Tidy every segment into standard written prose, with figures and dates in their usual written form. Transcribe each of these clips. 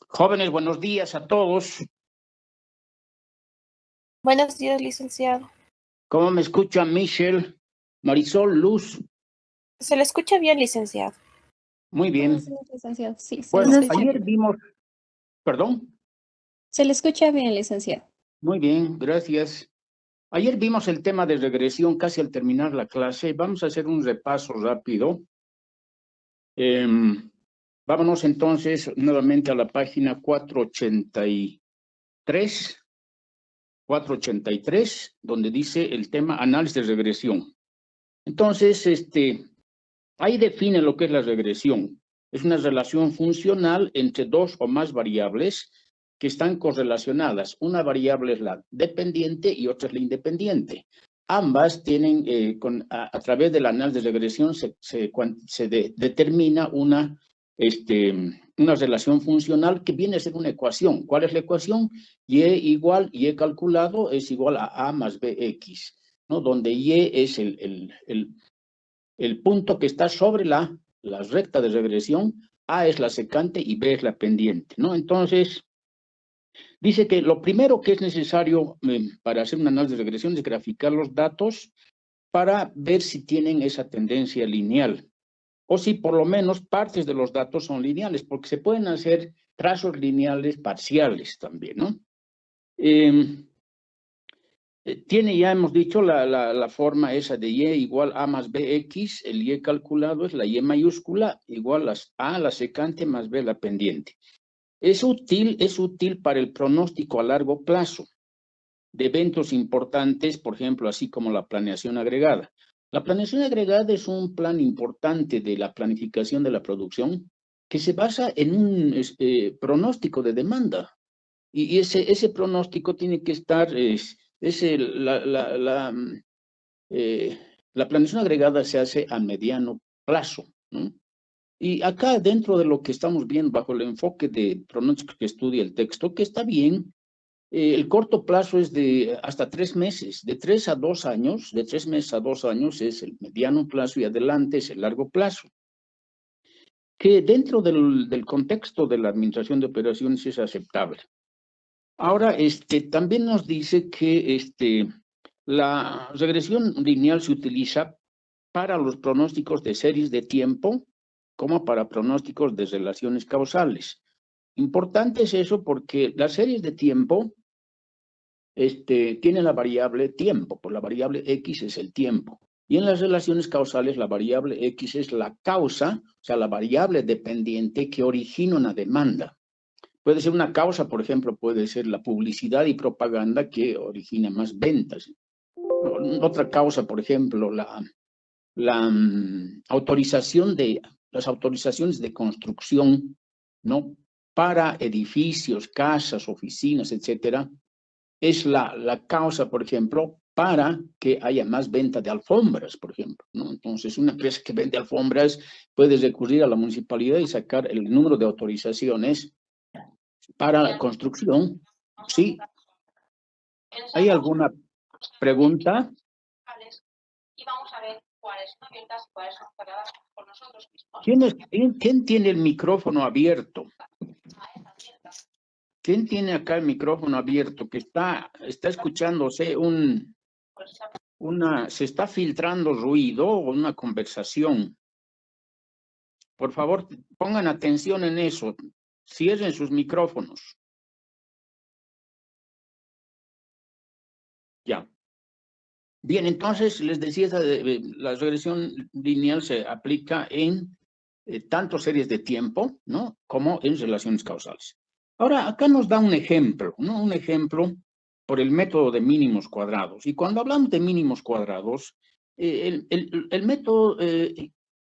Jóvenes, buenos días a todos. Buenos días, licenciado. ¿Cómo me escuchan, Michelle, Marisol, Luz? Se le escucha bien, licenciado. Muy bien. Licenciado, sí, Bueno, se le escucha ayer bien. vimos... ¿Perdón? Se le escucha bien, licenciado. Muy bien, gracias. Ayer vimos el tema de regresión casi al terminar la clase. Vamos a hacer un repaso rápido. Vámonos entonces nuevamente a la página 483, donde dice el tema análisis de regresión. Entonces, ahí define lo que es la regresión. Es una relación funcional entre dos o más variables que están correlacionadas. Una variable es la dependiente y otra es la independiente. Ambas tienen, a través del análisis de regresión, determina una relación funcional que viene a ser una ecuación. ¿Cuál es la ecuación? Y calculado es igual a A más BX, ¿no? Donde Y es el punto que está sobre la recta de regresión, A es la secante y B es la pendiente, ¿no? Entonces, dice que lo primero que es necesario para hacer un análisis de regresión es graficar los datos para ver si tienen esa tendencia lineal, o si por lo menos partes de los datos son lineales, porque se pueden hacer trazos lineales parciales también, ¿no? Tiene, ya hemos dicho, la forma esa de Y igual A más BX, el Y calculado es la Y mayúscula, igual a A la secante más B la pendiente. Es útil para el pronóstico a largo plazo de eventos importantes, por ejemplo, así como la planeación agregada. La planeación agregada es un plan importante de la planificación de la producción que se basa en un pronóstico de demanda. Y ese pronóstico tiene que estar... la planeación agregada se hace a mediano plazo, ¿no? Y acá, dentro de lo que estamos viendo bajo el enfoque de pronóstico que estudia el texto, que está bien, el corto plazo es de hasta 3 meses, de 3 a 2 años, de 3 meses a 2 años es el mediano plazo y adelante es el largo plazo. Que dentro del contexto de la administración de operaciones es aceptable. Ahora, también nos dice que la regresión lineal se utiliza para los pronósticos de series de tiempo, como para pronósticos de relaciones causales. Importante es eso porque las series de tiempo tienen la variable tiempo, pues la variable X es el tiempo. Y en las relaciones causales la variable X es la causa, o sea, la variable dependiente que origina una demanda. Puede ser una causa, por ejemplo, puede ser la publicidad y propaganda que origina más ventas. Otra causa, por ejemplo, las autorizaciones de construcción, ¿no? Para edificios, casas, oficinas, etcétera, es la causa, por ejemplo, para que haya más venta de alfombras, por ejemplo, ¿no? Entonces, una empresa que vende alfombras puede recurrir a la municipalidad y sacar el número de autorizaciones para la construcción. ¿Sí? ¿Hay alguna pregunta? Y vamos a ver cuáles son abiertas y cuáles son cerradas por nosotros mismos. ¿Quién tiene el micrófono abierto? ¿Quién tiene acá el micrófono abierto? Que está escuchándose se está filtrando ruido o una conversación. Por favor, pongan atención en eso. Cierren sus micrófonos. Ya. Bien, entonces les decía, la regresión lineal se aplica en tanto series de tiempo, ¿no? Como en relaciones causales. Ahora, acá nos da un ejemplo, ¿no? Un ejemplo por el método de mínimos cuadrados. Y cuando hablamos de mínimos cuadrados, el método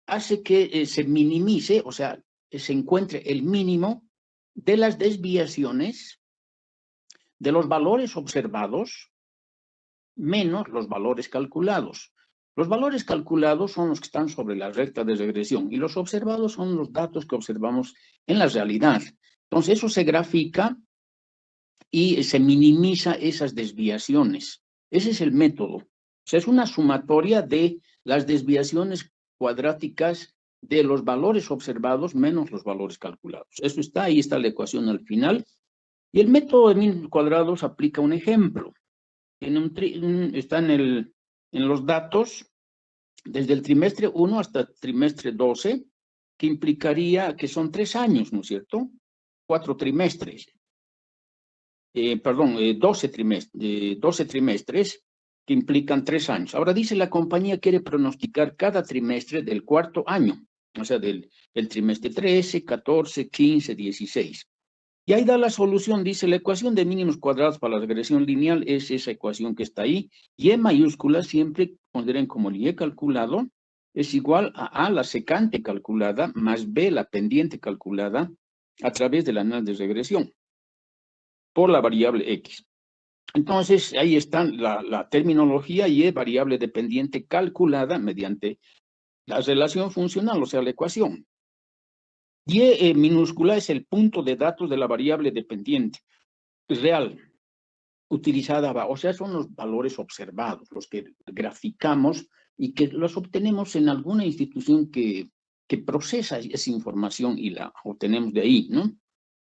hace que se minimice, o sea, se encuentre el mínimo de las desviaciones de los valores observados menos los valores calculados. Los valores calculados son los que están sobre la recta de regresión y los observados son los datos que observamos en la realidad. Entonces, eso se grafica y se minimiza esas desviaciones. Ese es el método. O sea, es una sumatoria de las desviaciones cuadráticas de los valores observados menos los valores calculados. Eso está, ahí está la ecuación al final. Y el método de mínimos cuadrados aplica un ejemplo. Está en los datos desde el trimestre 1 hasta el trimestre 12, que implicaría que son 3 años, ¿no es cierto? 4 trimestres. 12 trimestres que implican 3 años. Ahora dice la compañía quiere pronosticar cada trimestre del cuarto año, o sea, del trimestre 13, 14, 15, 16. Y ahí da la solución, dice, la ecuación de mínimos cuadrados para la regresión lineal es esa ecuación que está ahí. Y mayúscula, siempre pondrán como el y calculado, es igual a la secante calculada más b, la pendiente calculada, a través del análisis de regresión, por la variable x. Entonces, ahí está la terminología y variable dependiente calculada mediante la relación funcional, o sea, la ecuación. Y minúscula es el punto de datos de la variable dependiente real utilizada, o sea, son los valores observados, los que graficamos y que los obtenemos en alguna institución que procesa esa información y la obtenemos de ahí, ¿no?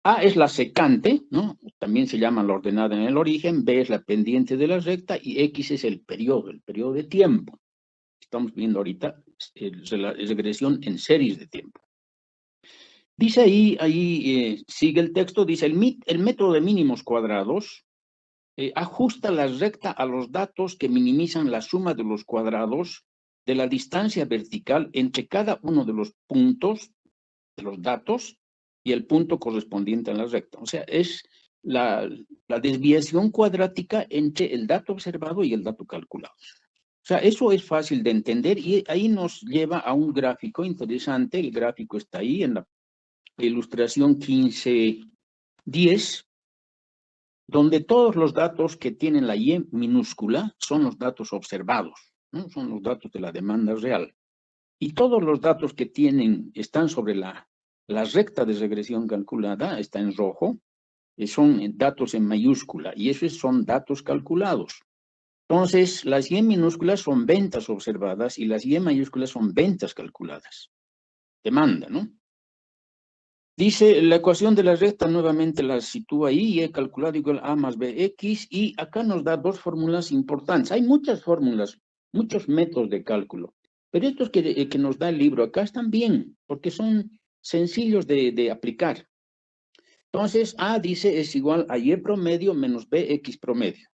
A es la secante, ¿no? También se llama la ordenada en el origen, B es la pendiente de la recta y X es el periodo de tiempo. Estamos viendo ahorita la regresión en series de tiempo. Dice ahí sigue el texto, dice el método de mínimos cuadrados ajusta la recta a los datos que minimizan la suma de los cuadrados de la distancia vertical entre cada uno de los puntos de los datos y el punto correspondiente a la recta. O sea, es la desviación cuadrática entre el dato observado y el dato calculado. O sea, eso es fácil de entender y ahí nos lleva a un gráfico interesante. El gráfico está ahí en la ilustración 15.10, donde todos los datos que tienen la Y minúscula son los datos observados, ¿no? Son los datos de la demanda real. Y todos los datos que están sobre la recta de regresión calculada, está en rojo, son datos en mayúscula, y esos son datos calculados. Entonces, las Y minúsculas son ventas observadas y las Y mayúsculas son ventas calculadas. Demanda, ¿no? Dice, la ecuación de la recta nuevamente la sitúa ahí, Y calculado igual a más bx, y acá nos da dos fórmulas importantes. Hay muchas fórmulas, muchos métodos de cálculo, pero estos que nos da el libro acá están bien, porque son sencillos de aplicar. Entonces, A dice es igual a Y promedio menos BX promedio.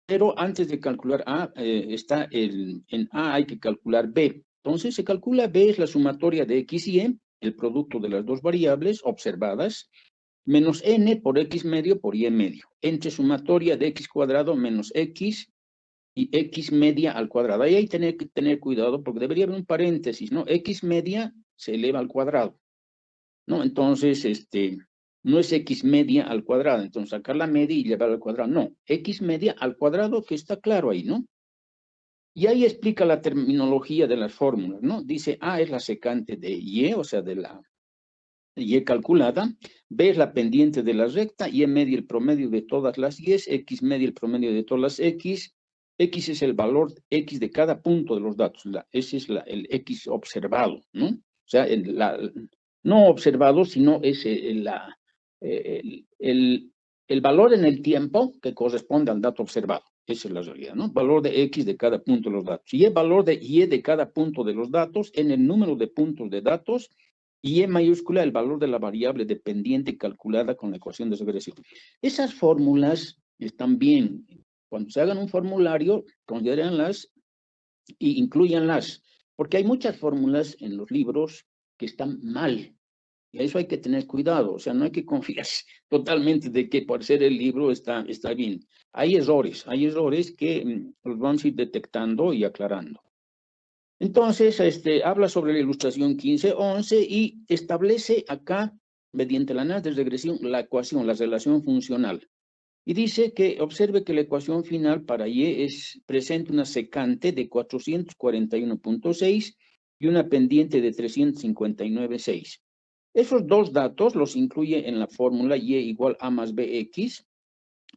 Pero antes de calcular A, en A hay que calcular B. Entonces, se calcula B es la sumatoria de X y Y, el producto de las dos variables observadas, menos N por X medio por Y medio, entre sumatoria de X cuadrado menos X y X media al cuadrado. Ahí hay que tener cuidado porque debería haber un paréntesis, ¿no? X media se eleva al cuadrado, ¿no? Entonces, no es X media al cuadrado, entonces sacar la media y llevar al cuadrado. No, X media al cuadrado, que está claro ahí, ¿no? Y ahí explica la terminología de las fórmulas, ¿no? Dice A es la secante de Y, o sea, de la Y calculada, B es la pendiente de la recta, Y media el promedio de todas las Y, X media el promedio de todas las X es el valor X de cada punto de los datos, ese es el X observado, ¿no? O sea, no observado, sino es el valor en el tiempo que corresponde al dato observado. Esa es la realidad, ¿no? Valor de X de cada punto de los datos. Y el valor de Y de cada punto de los datos en el número de puntos de datos y E mayúscula el valor de la variable dependiente calculada con la ecuación de regresión. Esas fórmulas están bien. Cuando se hagan un formulario, considérenlas y incluyanlas, porque hay muchas fórmulas en los libros que están mal. Y eso hay que tener cuidado, o sea, no hay que confiar totalmente de que por ser el libro está bien. Hay errores que los vamos a ir detectando y aclarando. Entonces, habla sobre la ilustración 15.11 y establece acá, mediante la análisis de regresión, la ecuación, la relación funcional. Y dice que observe que la ecuación final para Y presenta una secante de 441.6 y una pendiente de 359.6. Esos dos datos los incluye en la fórmula Y igual A más BX,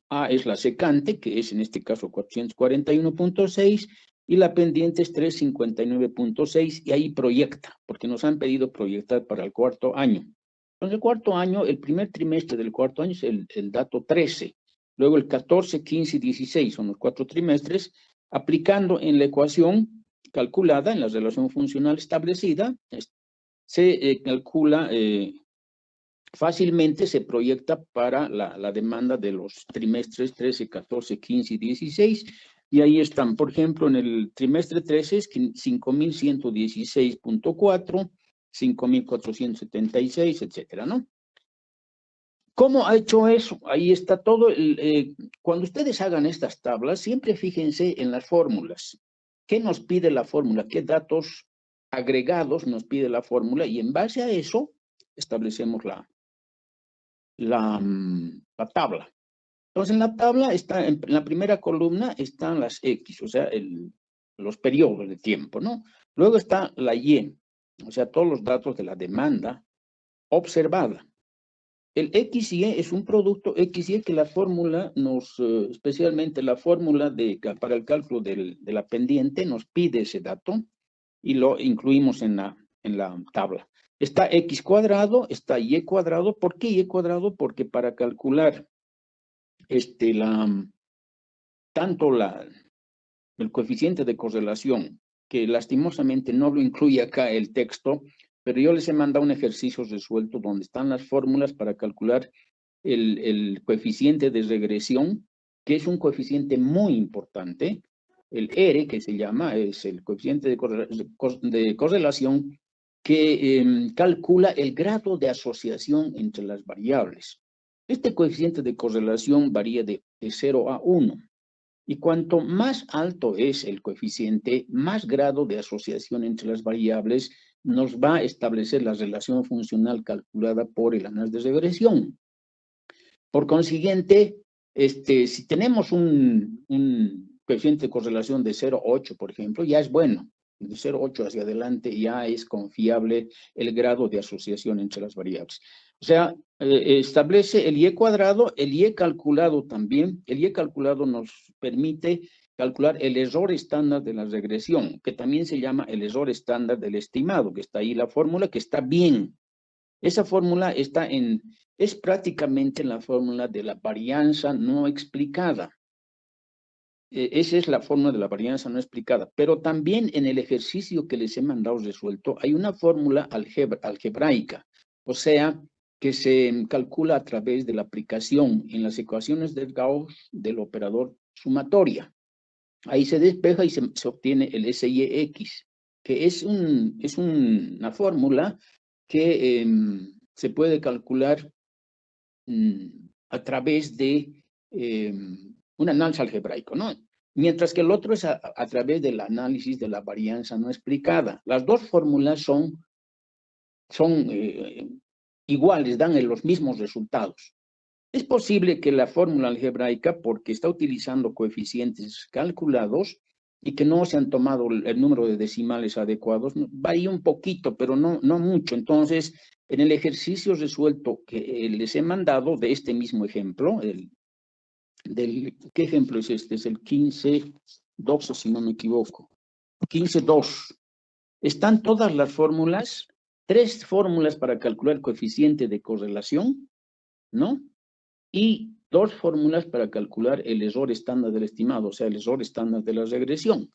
A es la secante, que es en este caso 441.6, y la pendiente es 359.6, y ahí proyecta, porque nos han pedido proyectar para el cuarto año. Entonces, el cuarto año, el primer trimestre del cuarto año es el dato 13, luego el 14, 15 y 16 son los 4 trimestres, aplicando en la ecuación calculada, en la relación funcional establecida, se calcula fácilmente, se proyecta para la demanda de los trimestres 13, 14, 15 y 16, y ahí están, por ejemplo, en el trimestre 13 es 5.116.4, 5.476, etcétera, ¿no? ¿Cómo ha hecho eso? Ahí está todo. Cuando ustedes hagan estas tablas, siempre fíjense en las fórmulas. ¿Qué nos pide la fórmula? ¿Qué datos agregados nos pide la fórmula? Y en base a eso, establecemos la tabla. Entonces, en la tabla, en la primera columna están las X, o sea, los periodos de tiempo, ¿no? Luego está la Y, o sea, todos los datos de la demanda observada. El XY es un producto XY que la fórmula especialmente la fórmula para el cálculo de la pendiente nos pide ese dato y lo incluimos en la tabla. Está X cuadrado, está Y cuadrado. ¿Por qué Y cuadrado? Porque para calcular tanto el coeficiente de correlación, que lastimosamente no lo incluye acá el texto, pero yo les he mandado un ejercicio resuelto donde están las fórmulas para calcular el coeficiente de regresión, que es un coeficiente muy importante. El R, que se llama, es el coeficiente de correlación que calcula el grado de asociación entre las variables. Este coeficiente de correlación varía de 0 a 1. Y cuanto más alto es el coeficiente, más grado de asociación entre las variables nos va a establecer la relación funcional calculada por el análisis de regresión. Por consiguiente, si tenemos un coeficiente de correlación de 0,8, por ejemplo, ya es bueno. De 0,8 hacia adelante ya es confiable el grado de asociación entre las variables. O sea, establece el Y cuadrado, el Y calculado también. El Y calculado nos permite calcular el error estándar de la regresión, que también se llama el error estándar del estimado, que está ahí la fórmula, que está bien. Esa fórmula es prácticamente la fórmula de la varianza no explicada. Esa es la fórmula de la varianza no explicada. Pero también en el ejercicio que les he mandado resuelto, hay una fórmula algebraica, o sea, que se calcula a través de la aplicación en las ecuaciones de Gauss del operador sumatoria. Ahí se despeja y se obtiene el SIX, que es una fórmula que se puede calcular a través de un análisis algebraico, ¿no? Mientras que el otro es a través del análisis de la varianza no explicada. Las dos fórmulas son iguales, dan los mismos resultados. Es posible que la fórmula algebraica, porque está utilizando coeficientes calculados y que no se han tomado el número de decimales adecuados, varía un poquito, pero no mucho. Entonces, en el ejercicio resuelto que les he mandado de este mismo ejemplo, ¿qué ejemplo es este? Es el 15.12, si no me equivoco. 15.2. Están todas las fórmulas, 3 fórmulas para calcular el coeficiente de correlación, ¿no? Y 2 fórmulas para calcular el error estándar del estimado, o sea, el error estándar de la regresión.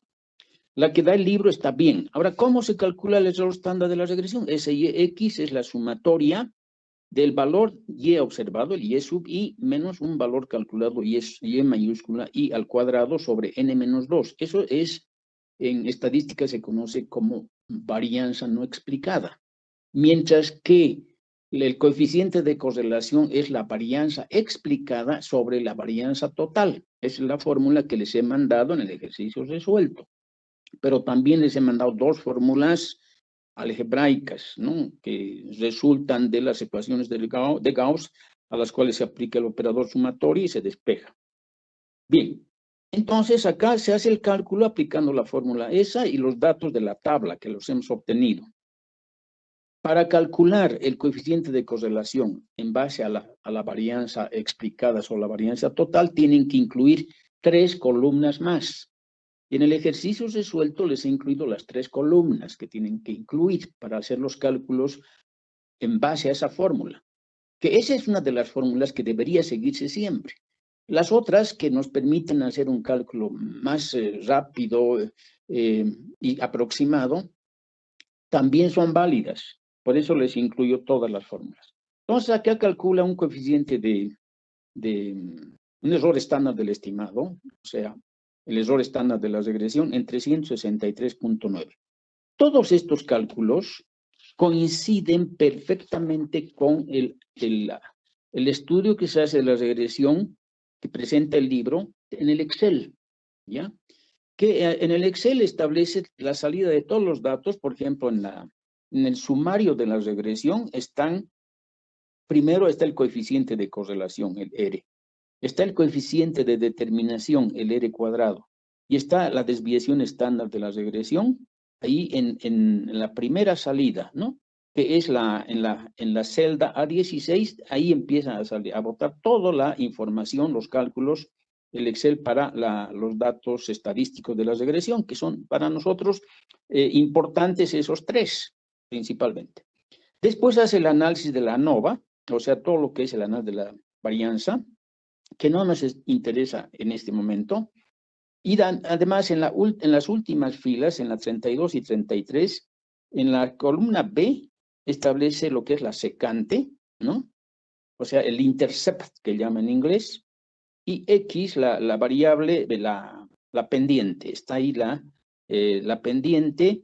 La que da el libro está bien. Ahora, ¿cómo se calcula el error estándar de la regresión? SIX es la sumatoria del valor Y observado, el Y sub I, menos un valor calculado Y mayúscula I al cuadrado sobre N menos 2. Eso es, en estadística se conoce como varianza no explicada. Mientras que el coeficiente de correlación es la varianza explicada sobre la varianza total. Esa es la fórmula que les he mandado en el ejercicio resuelto. Pero también les he mandado 2 fórmulas algebraicas, ¿no? Que resultan de las ecuaciones de Gauss, a las cuales se aplica el operador sumatorio y se despeja. Bien, entonces acá se hace el cálculo aplicando la fórmula esa y los datos de la tabla que los hemos obtenido. Para calcular el coeficiente de correlación en base a la varianza explicada sobre la varianza total, tienen que incluir 3 columnas más. Y en el ejercicio resuelto les he incluido las 3 columnas que tienen que incluir para hacer los cálculos en base a esa fórmula. Que esa es una de las fórmulas que debería seguirse siempre. Las otras que nos permiten hacer un cálculo más rápido y aproximado, también son válidas. Por eso les incluyo todas las fórmulas. Entonces, acá calcula un coeficiente un error estándar del estimado, o sea, el error estándar de la regresión en 363.9. Todos estos cálculos coinciden perfectamente con el estudio que se hace de la regresión que presenta el libro en el Excel, ¿ya? Que en el Excel establece la salida de todos los datos, por ejemplo, en el sumario de la regresión primero está el coeficiente de correlación, el R. Está el coeficiente de determinación, el R cuadrado. Y está la desviación estándar de la regresión, ahí en la primera salida, ¿no? Que es en la celda A16, ahí empieza a botar toda la información, los cálculos, el Excel para los datos estadísticos de la regresión, que son para nosotros importantes esos 3, principalmente. Después hace el análisis de la ANOVA, o sea, todo lo que es el análisis de la varianza, que no nos interesa en este momento. Y además, en las últimas filas, en la 32 y 33, en la columna B, establece lo que es la secante, ¿no? O sea, el intercept, que llama en inglés, y X, la variable de la pendiente. Está ahí la pendiente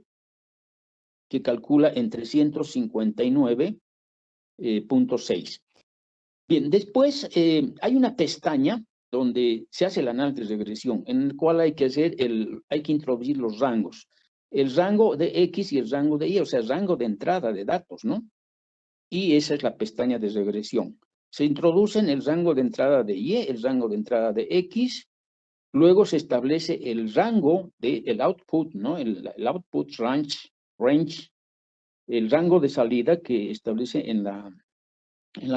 que calcula en 359.6. Bien, después hay una pestaña donde se hace el análisis de regresión, en el cual hay que introducir los rangos. El rango de X y el rango de Y, o sea, el rango de entrada de datos, ¿no? Y esa es la pestaña de regresión. Se introducen el rango de entrada de Y, el rango de entrada de X, luego se establece el rango del output, ¿no? El output range, el rango de salida que establece en la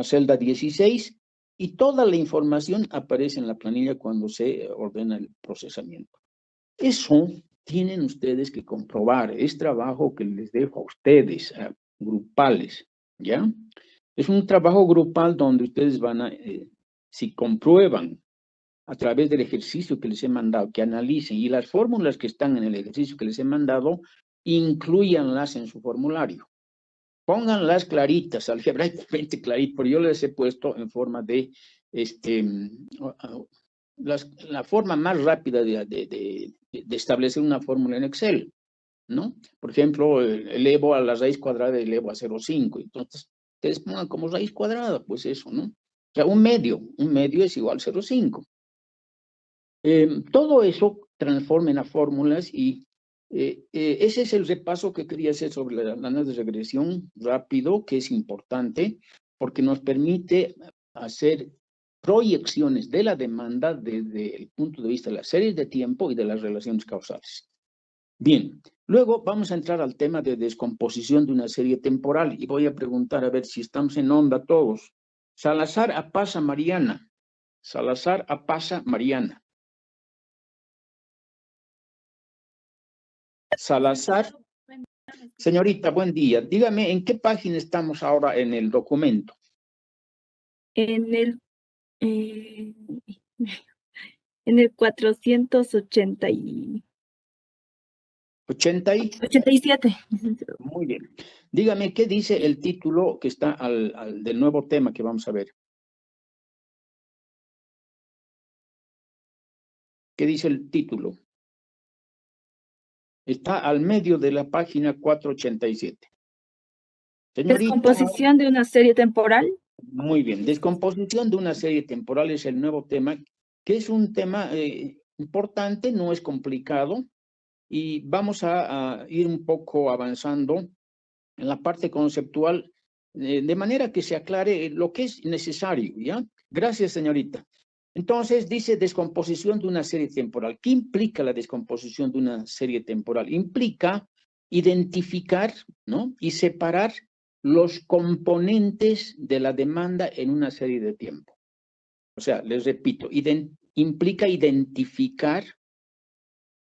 celda 16, y toda la información aparece en la planilla cuando se ordena el procesamiento. Eso tienen ustedes que comprobar, es trabajo que les dejo a ustedes, grupales, ¿ya? Es un trabajo grupal donde ustedes van si comprueban a través del ejercicio que les he mandado, que analicen, y las fórmulas que están en el ejercicio que les he mandado, incluyanlas en su formulario. Pónganlas claritas, algebraicamente claritas, pero yo les he puesto en forma de, la forma más rápida de establecer una fórmula en Excel, ¿no? Por ejemplo, elevo a la raíz cuadrada y elevo a 0,5. Entonces, ustedes pongan como raíz cuadrada, pues eso, ¿no? O sea, un medio es igual a 0,5. Todo eso transforma en fórmulas y ese es el repaso que quería hacer sobre el análisis de regresión rápido, que es importante porque nos permite hacer proyecciones de la demanda desde el punto de vista de las series de tiempo y de las relaciones causales. Bien, luego vamos a entrar al tema de descomposición de una serie temporal y voy a preguntar a ver si estamos en onda todos. Salazar Apaza Mariana. Salazar Apaza Mariana. Salazar. Señorita, buen día. Dígame, ¿en qué página estamos ahora en el documento? En el 480 y... 87. Muy bien. Dígame, ¿qué dice el título que está del nuevo tema que vamos a ver? ¿Qué dice el título? Está al medio de la página 487. Señorita, ¿Descomposición de una serie temporal? Muy bien. Descomposición de una serie temporal es el nuevo tema, que es un tema importante, no es complicado, y vamos a ir un poco avanzando en la parte conceptual, de manera que se aclare lo que es necesario, ¿ya? Gracias, señorita. Entonces, dice descomposición de una serie temporal. ¿Qué implica la descomposición de una serie temporal? Implica identificar, ¿no? Y separar los componentes de la demanda en una serie de tiempo. O sea, les repito, implica identificar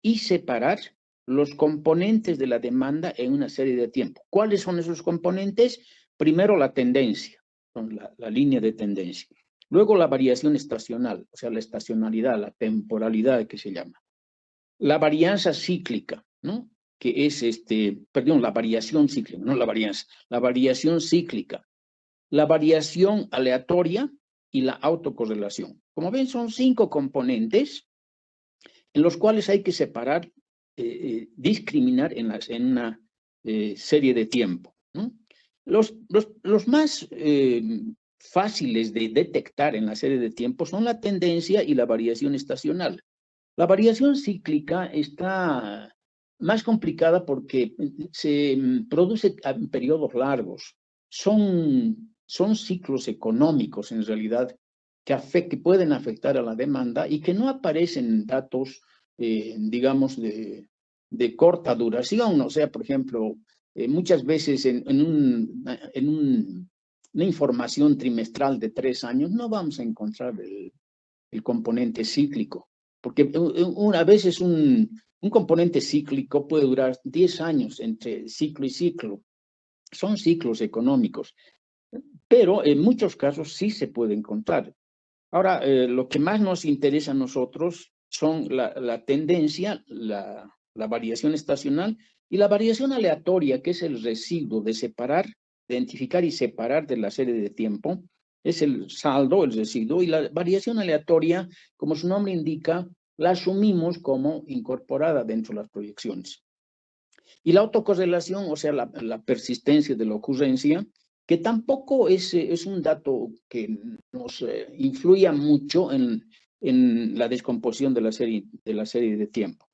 y separar los componentes de la demanda en una serie de tiempo. ¿Cuáles son esos componentes? Primero, la tendencia, la línea de tendencia. Luego, la variación estacional, o sea, la estacionalidad, la temporalidad que se llama. La varianza cíclica, ¿no? Que es la variación cíclica, no la varianza, la variación cíclica. La variación aleatoria y la autocorrelación. Como ven, son 5 componentes en los cuales hay que separar, discriminar en una serie de tiempo, ¿no? Los más fáciles de detectar en la serie de tiempo son la tendencia y la variación estacional. La variación cíclica está más complicada porque se produce en periodos largos. Son ciclos económicos, en realidad, que pueden afectar a la demanda y que no aparecen datos, digamos, de corta duración. O sea, por ejemplo, muchas veces en una información trimestral de 3 años no vamos a encontrar el componente cíclico, porque a veces un componente cíclico puede durar 10 años entre ciclo y ciclo. Son ciclos económicos, pero en muchos casos sí se puede encontrar. Ahora, lo que más nos interesa a nosotros son la tendencia, la variación estacional y la variación aleatoria, que es el residuo de identificar y separar de la serie de tiempo. Es el saldo, el residuo, y la variación aleatoria, como su nombre indica, la asumimos como incorporada dentro de las proyecciones. Y la autocorrelación, o sea, la persistencia de la ocurrencia, que tampoco es un dato que nos influya mucho en la descomposición de la serie de tiempo.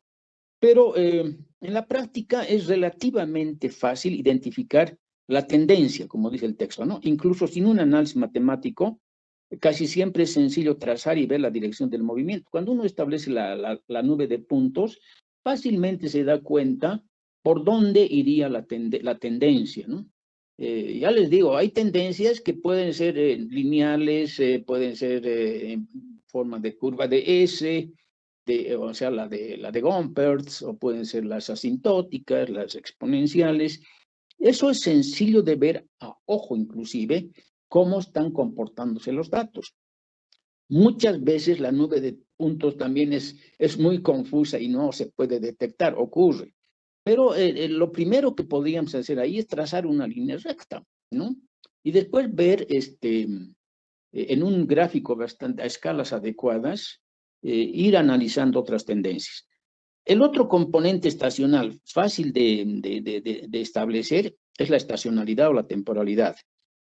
Pero en la práctica es relativamente fácil identificar la tendencia, como dice el texto, ¿no? Incluso sin un análisis matemático, casi siempre es sencillo trazar y ver la dirección del movimiento. Cuando uno establece la nube de puntos, fácilmente se da cuenta por dónde iría la tendencia, ¿no? Ya les digo, hay tendencias que pueden ser lineales, pueden ser en forma de curva de S, o sea, la de Gompertz, o pueden ser las asintóticas, las exponenciales. Eso es sencillo de ver a ojo, inclusive, cómo están comportándose los datos. Muchas veces la nube de puntos también es muy confusa y no se puede detectar, ocurre. Pero lo primero que podríamos hacer ahí es trazar una línea recta, ¿no? Y después ver en un gráfico bastante a escalas adecuadas, ir analizando otras tendencias. El otro componente estacional fácil de establecer es la estacionalidad o la temporalidad.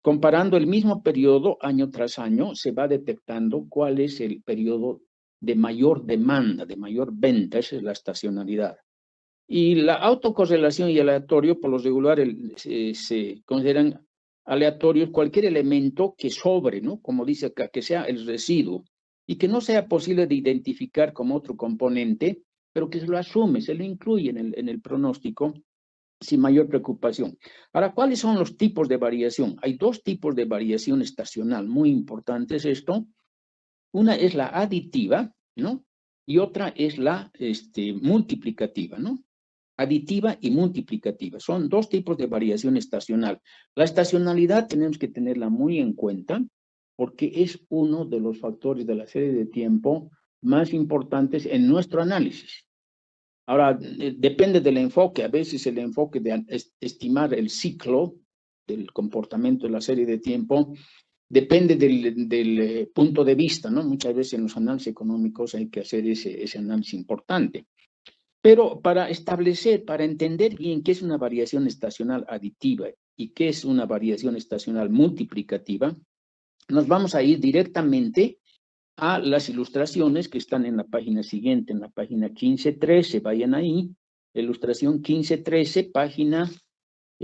Comparando el mismo periodo año tras año, se va detectando cuál es el periodo de mayor demanda, de mayor venta, esa es la estacionalidad. Y la autocorrelación y aleatorio, por lo regular, se consideran aleatorios cualquier elemento que sobre, ¿no? Como dice acá, que sea el residuo y que no sea posible de identificar como otro componente, pero que se lo asume, se lo incluye en el pronóstico sin mayor preocupación. Ahora, ¿cuáles son los tipos de variación? Hay 2 tipos de variación estacional muy importantes esto. Una es la aditiva, ¿no? Y otra es la multiplicativa, ¿no? Aditiva y multiplicativa. Son 2 tipos de variación estacional. La estacionalidad tenemos que tenerla muy en cuenta porque es uno de los factores de la serie de tiempo más importantes en nuestro análisis. Ahora, depende del enfoque. A veces el enfoque de estimar el ciclo del comportamiento de la serie de tiempo depende del punto de vista, ¿no? Muchas veces en los análisis económicos hay que hacer ese análisis importante. Pero para entender bien qué es una variación estacional aditiva y qué es una variación estacional multiplicativa, nos vamos a ir directamente a las ilustraciones que están en la página siguiente, en la página 1513, vayan ahí, ilustración 1513, página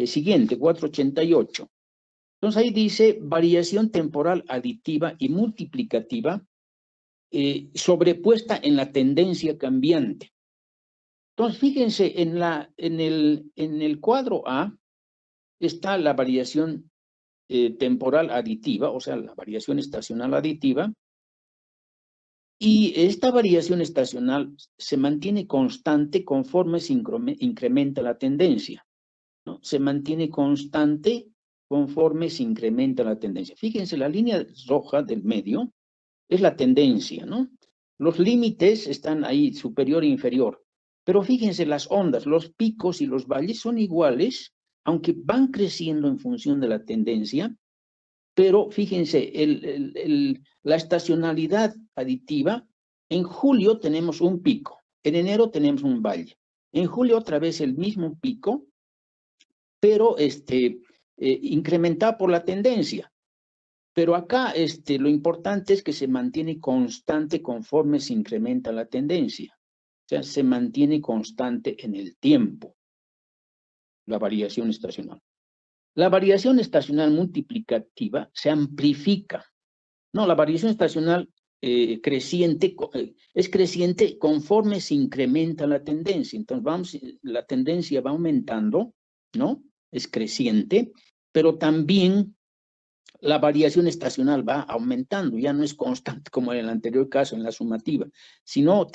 siguiente, 488. Entonces ahí dice variación temporal aditiva y multiplicativa sobrepuesta en la tendencia cambiante. Entonces fíjense, en el cuadro A está la variación temporal aditiva, o sea, la variación estacional aditiva, y esta variación estacional se mantiene constante conforme se incrementa la tendencia, ¿no? Se mantiene constante conforme se incrementa la tendencia. Fíjense, la línea roja del medio es la tendencia, ¿no? Los límites están ahí, superior e inferior. Pero fíjense, las ondas, los picos y los valles son iguales, aunque van creciendo en función de la tendencia. Pero fíjense, la estacionalidad aditiva, en julio tenemos un pico, en enero tenemos un valle, en julio otra vez el mismo pico, pero incrementado por la tendencia. Pero acá lo importante es que se mantiene constante conforme se incrementa la tendencia. O sea, se mantiene constante en el tiempo, la variación estacional. La variación estacional multiplicativa se amplifica. No, la variación estacional creciente es creciente conforme se incrementa la tendencia. Entonces, la tendencia va aumentando, ¿no? Es creciente, pero también la variación estacional va aumentando, ya no es constante como en el anterior caso, en la sumativa, sino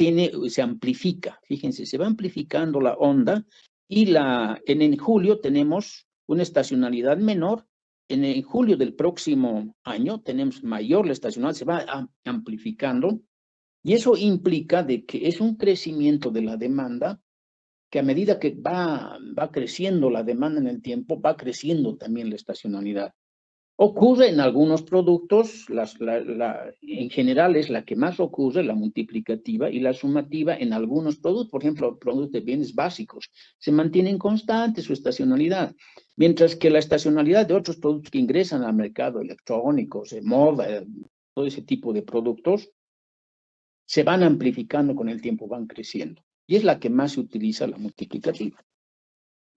se amplifica. Fíjense, se va amplificando la onda y en julio tenemos una estacionalidad menor. En julio del próximo año tenemos mayor la estacionalidad, se va amplificando, y eso implica de que es un crecimiento de la demanda, que a medida que va creciendo la demanda en el tiempo, va creciendo también la estacionalidad. Ocurre en algunos productos, en general es la que más ocurre, la multiplicativa, y la sumativa en algunos productos, por ejemplo, productos de bienes básicos, se mantienen constantes su estacionalidad, mientras que la estacionalidad de otros productos que ingresan al mercado, electrónicos, moda, todo ese tipo de productos, se van amplificando con el tiempo, van creciendo, y es la que más se utiliza, la multiplicativa.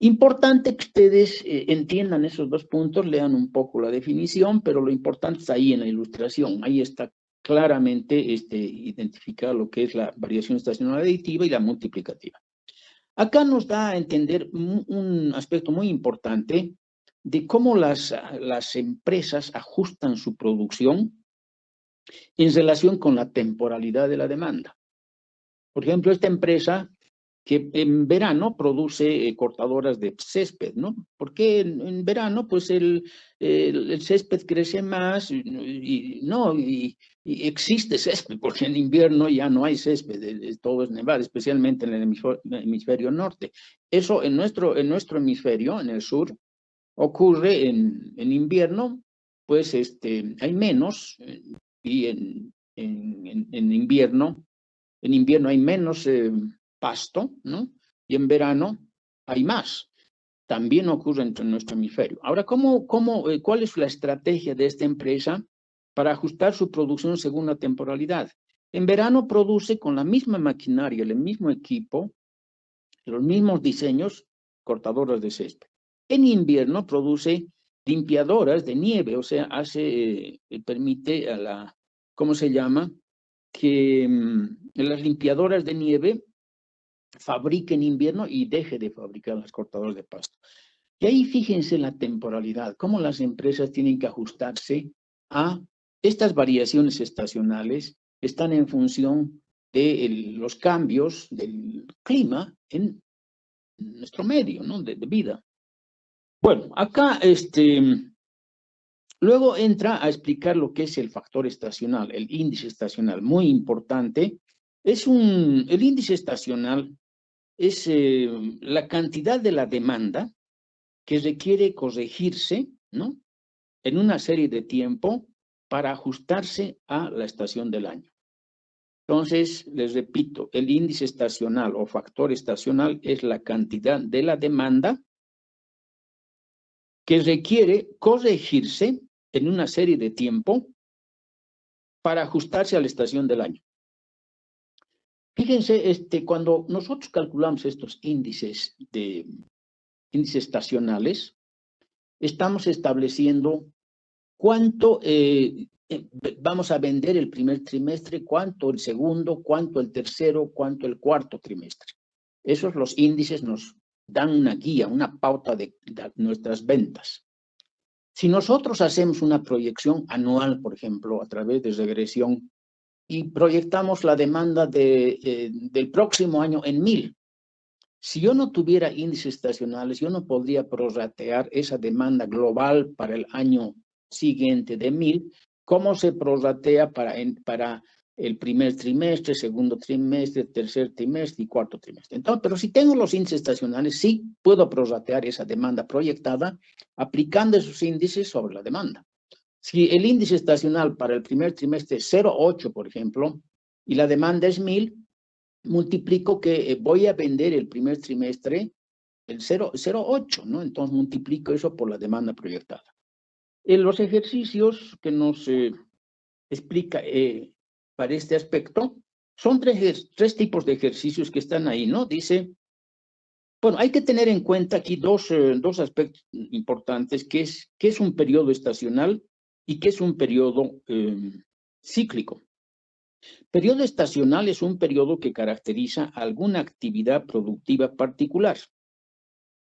Importante que ustedes entiendan esos dos puntos, lean un poco la definición, pero lo importante está ahí en la ilustración. Ahí está claramente identificado lo que es la variación estacional aditiva y la multiplicativa. Acá nos da a entender un aspecto muy importante de cómo las empresas ajustan su producción en relación con la temporalidad de la demanda. Por ejemplo, esta empresa que en verano produce cortadoras de césped, ¿no? Porque en verano, pues el césped crece más y existe césped, porque en invierno ya no hay césped, todo es nevado, especialmente en el hemisferio norte. Eso en nuestro hemisferio, en el sur, ocurre en invierno, pues hay menos, y en invierno hay menos pasto, ¿no? Y en verano hay más. También ocurre entre nuestro hemisferio. Ahora, ¿cuál es la estrategia de esta empresa para ajustar su producción según la temporalidad? En verano produce con la misma maquinaria, el mismo equipo, los mismos diseños, cortadoras de césped. En invierno produce limpiadoras de nieve, o sea, permite ¿cómo se llama? Que las limpiadoras de nieve fabrique en invierno y deje de fabricar las cortadoras de pasto. Y ahí fíjense la temporalidad, cómo las empresas tienen que ajustarse a estas variaciones estacionales, están en función de los cambios del clima en nuestro medio, ¿no? de vida. Bueno, acá luego entra a explicar lo que es el factor estacional, el índice estacional, muy importante. El índice estacional es la cantidad de la demanda que requiere corregirse, ¿no? En una serie de tiempo para ajustarse a la estación del año. Entonces, les repito, el índice estacional o factor estacional es la cantidad de la demanda que requiere corregirse en una serie de tiempo para ajustarse a la estación del año. Fíjense, cuando nosotros calculamos estos índices estacionales, estamos estableciendo cuánto vamos a vender el primer trimestre, cuánto el segundo, cuánto el tercero, cuánto el cuarto trimestre. Esos los índices nos dan una guía, una pauta de nuestras ventas. Si nosotros hacemos una proyección anual, por ejemplo, a través de regresión, y proyectamos la demanda del próximo año en 1000, si yo no tuviera índices estacionales, yo no podría prorratear esa demanda global para el año siguiente de 1000, ¿cómo se prorratea para el primer trimestre, segundo trimestre, tercer trimestre y cuarto trimestre? Entonces, pero si tengo los índices estacionales, sí puedo prorratear esa demanda proyectada aplicando esos índices sobre la demanda. Si el índice estacional para el primer trimestre es 0,8, por ejemplo, y la demanda es 1000, multiplico que voy a vender el primer trimestre el 0,8, ¿no? Entonces multiplico eso por la demanda proyectada. En los ejercicios que nos explica para este aspecto, son tres tipos de ejercicios que están ahí, ¿no? Dice, bueno, hay que tener en cuenta aquí dos aspectos importantes, que es un periodo estacional y que es un periodo cíclico. Periodo estacional es un periodo que caracteriza alguna actividad productiva particular.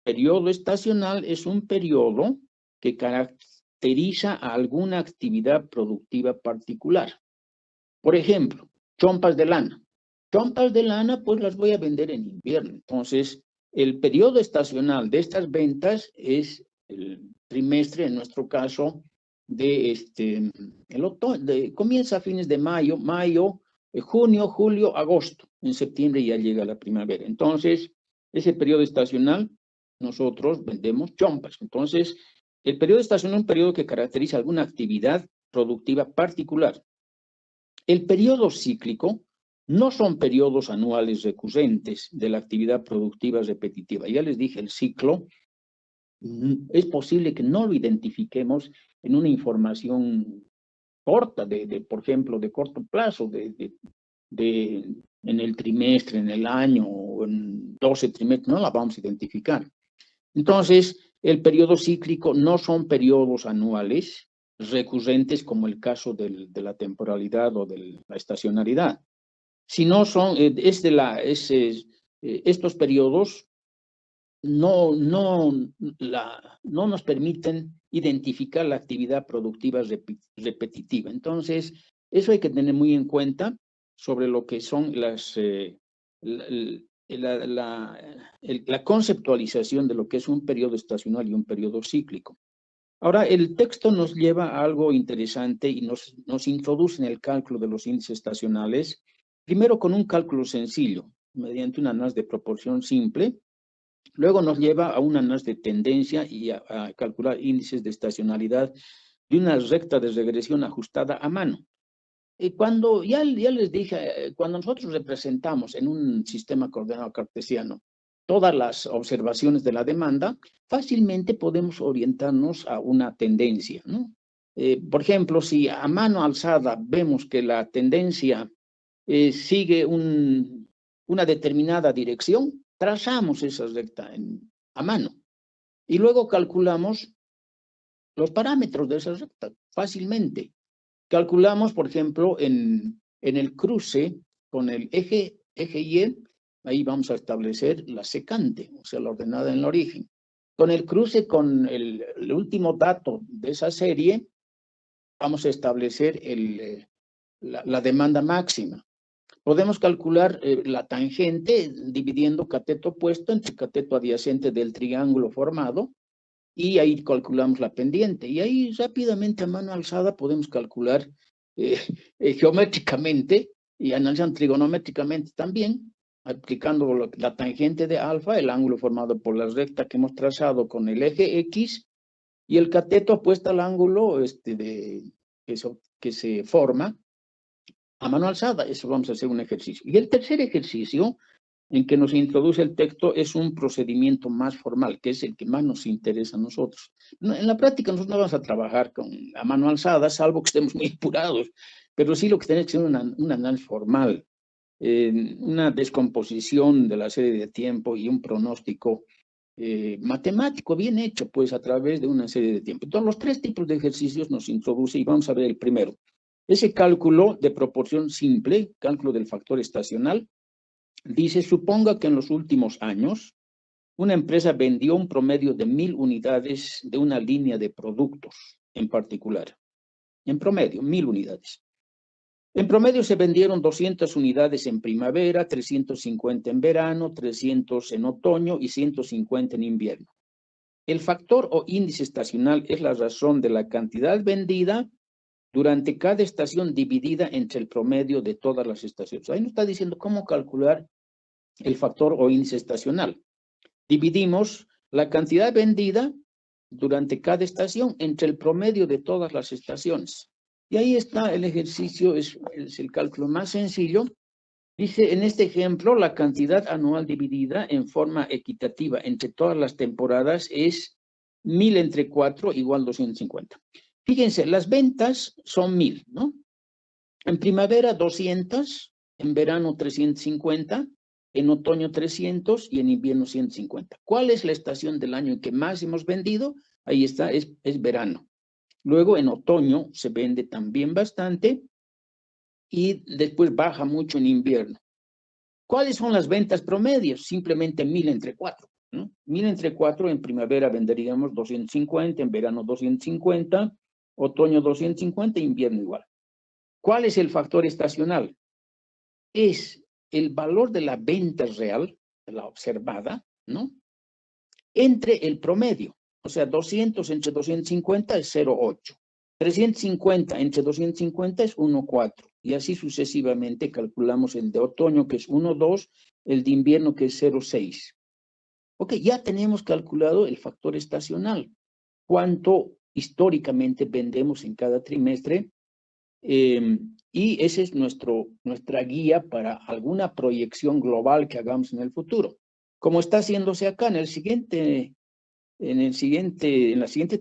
Periodo estacional es un periodo que caracteriza alguna actividad productiva particular. Por ejemplo, chompas de lana. Chompas de lana, pues las voy a vender en invierno. Entonces, el periodo estacional de estas ventas es el trimestre, en nuestro caso, el otoño, comienza a fines de mayo, junio, julio, agosto. En septiembre ya llega la primavera. Entonces, ese periodo estacional, nosotros vendemos chompas. Entonces, el periodo estacional es un periodo que caracteriza alguna actividad productiva particular. El periodo cíclico no son periodos anuales recurrentes de la actividad productiva repetitiva. Ya les dije, el ciclo es posible que no lo identifiquemos en una información corta, por ejemplo, de corto plazo, en el trimestre, en el año, o en 12 trimestres, no la vamos a identificar. Entonces, el periodo cíclico no son periodos anuales recurrentes como el caso de la temporalidad o de la estacionalidad, sino son, estos periodos no nos permiten identificar la actividad productiva repetitiva. Entonces, eso hay que tener muy en cuenta sobre lo que son la conceptualización de lo que es un periodo estacional y un periodo cíclico. Ahora, el texto nos lleva a algo interesante y nos introduce en el cálculo de los índices estacionales, primero con un cálculo sencillo, mediante un análisis de proporción simple. Luego nos lleva a un análisis de tendencia y a calcular índices de estacionalidad de una recta de regresión ajustada a mano. Cuando ya les dije, cuando nosotros representamos en un sistema coordenado cartesiano todas las observaciones de la demanda, fácilmente podemos orientarnos a una tendencia, ¿no? Por ejemplo, si a mano alzada vemos que la tendencia sigue una determinada dirección, trazamos esa recta a mano y luego calculamos los parámetros de esa recta fácilmente. Calculamos, por ejemplo, en el cruce con el eje Y, ahí vamos a establecer la secante, o sea, la ordenada en el origen. Con el cruce con el último dato de esa serie, vamos a establecer la demanda máxima. Podemos calcular la tangente dividiendo cateto opuesto entre cateto adyacente del triángulo formado y ahí calculamos la pendiente. Y ahí rápidamente a mano alzada podemos calcular geométricamente y analizando trigonométricamente también, aplicando la tangente de alfa, el ángulo formado por la recta que hemos trazado con el eje X y el cateto opuesto al ángulo que se forma a mano alzada. Eso vamos a hacer un ejercicio. Y el tercer ejercicio en que nos introduce el texto es un procedimiento más formal, que es el que más nos interesa a nosotros. En la práctica nosotros no vamos a trabajar a mano alzada, salvo que estemos muy apurados, pero sí lo que tenemos que hacer es un análisis formal, una descomposición de la serie de tiempo y un pronóstico matemático bien hecho, pues a través de una serie de tiempo. Entonces los tres tipos de ejercicios nos introduce y vamos a ver el primero. Ese cálculo de proporción simple, cálculo del factor estacional, dice, suponga que en los últimos años una empresa vendió un promedio de 1000 unidades de una línea de productos en particular. En promedio, 1000 unidades. En promedio se vendieron 200 unidades en primavera, 350 en verano, 300 en otoño y 150 en invierno. El factor o índice estacional es la razón de la cantidad vendida durante cada estación dividida entre el promedio de todas las estaciones. Ahí nos está diciendo cómo calcular el factor o índice estacional. Dividimos la cantidad vendida durante cada estación entre el promedio de todas las estaciones. Y ahí está el ejercicio, es el cálculo más sencillo. Dice, en este ejemplo, la cantidad anual dividida en forma equitativa entre todas las temporadas es 1000 entre 4 igual 250. Fíjense, las ventas son 1000, ¿no? En primavera 200, en verano 350, en otoño 300 y en invierno 150. ¿Cuál es la estación del año en que más hemos vendido? Ahí está, es verano. Luego en otoño se vende también bastante y después baja mucho en invierno. ¿Cuáles son las ventas promedios? Simplemente 1000 entre 4, ¿no? 1000 entre 4, en primavera venderíamos 250, en verano 250, otoño 250, invierno igual. ¿Cuál es el factor estacional? Es el valor de la venta real, la observada, ¿no? Entre el promedio. O sea, 200 entre 250 es 0,8. 350 entre 250 es 1,4. Y así sucesivamente calculamos el de otoño, que es 1,2, el de invierno, que es 0,6. Ok, ya tenemos calculado el factor estacional. Cuánto históricamente vendemos en cada trimestre. Y esa es nuestra guía para alguna proyección global que hagamos en el futuro. Como está haciéndose acá en la siguiente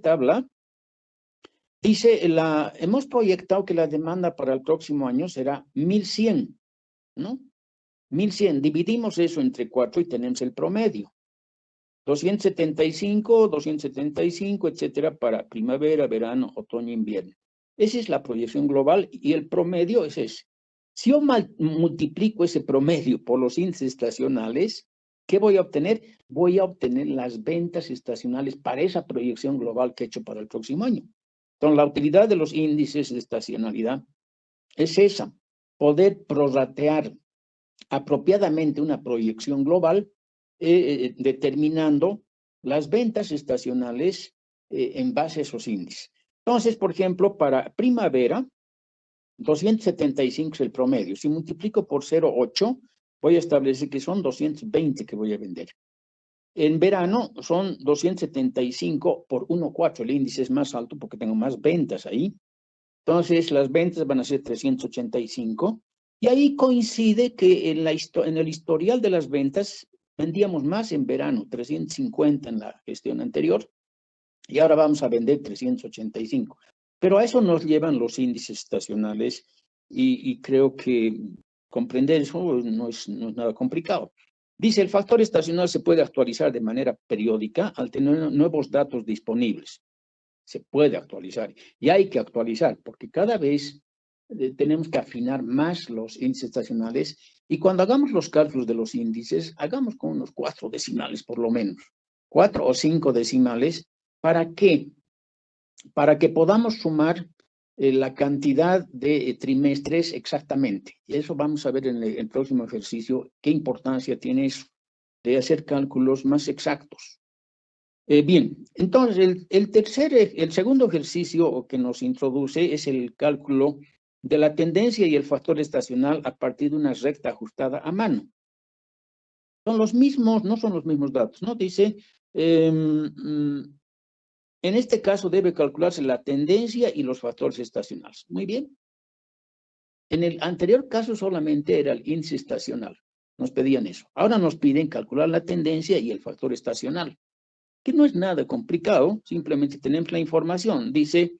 tabla, dice, hemos proyectado que la demanda para el próximo año será 1100, ¿no? 1100, dividimos eso entre 4 y tenemos el promedio. 275, 275, etcétera, para primavera, verano, otoño, invierno. Esa es la proyección global y el promedio es ese. Si yo multiplico ese promedio por los índices estacionales, ¿qué voy a obtener? Voy a obtener las ventas estacionales para esa proyección global que he hecho para el próximo año. Entonces, la utilidad de los índices de estacionalidad es esa, poder prorratear apropiadamente una proyección global determinando las ventas estacionales en base a esos índices. Entonces, por ejemplo, para primavera, 275 es el promedio. Si multiplico por 0,8, voy a establecer que son 220 que voy a vender. En verano son 275 por 1,4. El índice es más alto porque tengo más ventas ahí. Entonces, las ventas van a ser 385. Y ahí coincide que en el historial de las ventas vendíamos más en verano, 350 en la gestión anterior, y ahora vamos a vender 385. Pero a eso nos llevan los índices estacionales y creo que comprender eso no es nada complicado. Dice, el factor estacional se puede actualizar de manera periódica al tener nuevos datos disponibles. Se puede actualizar y hay que actualizar porque cada vez tenemos que afinar más los índices estacionales y cuando hagamos los cálculos de los índices, hagamos con unos 4 decimales por lo menos, 4 o 5 decimales. ¿Para qué? Para que podamos sumar la cantidad de trimestres exactamente. Y eso vamos a ver en el próximo ejercicio, qué importancia tiene eso, de hacer cálculos más exactos. Bien, entonces el segundo ejercicio que nos introduce es el cálculo de la tendencia y el factor estacional a partir de una recta ajustada a mano. Son los mismos, no son los mismos datos, ¿no? Dice, en este caso debe calcularse la tendencia y los factores estacionales. Muy bien. En el anterior caso solamente era el índice estacional. Nos pedían eso. Ahora nos piden calcular la tendencia y el factor estacional, que no es nada complicado, simplemente tenemos la información. Dice,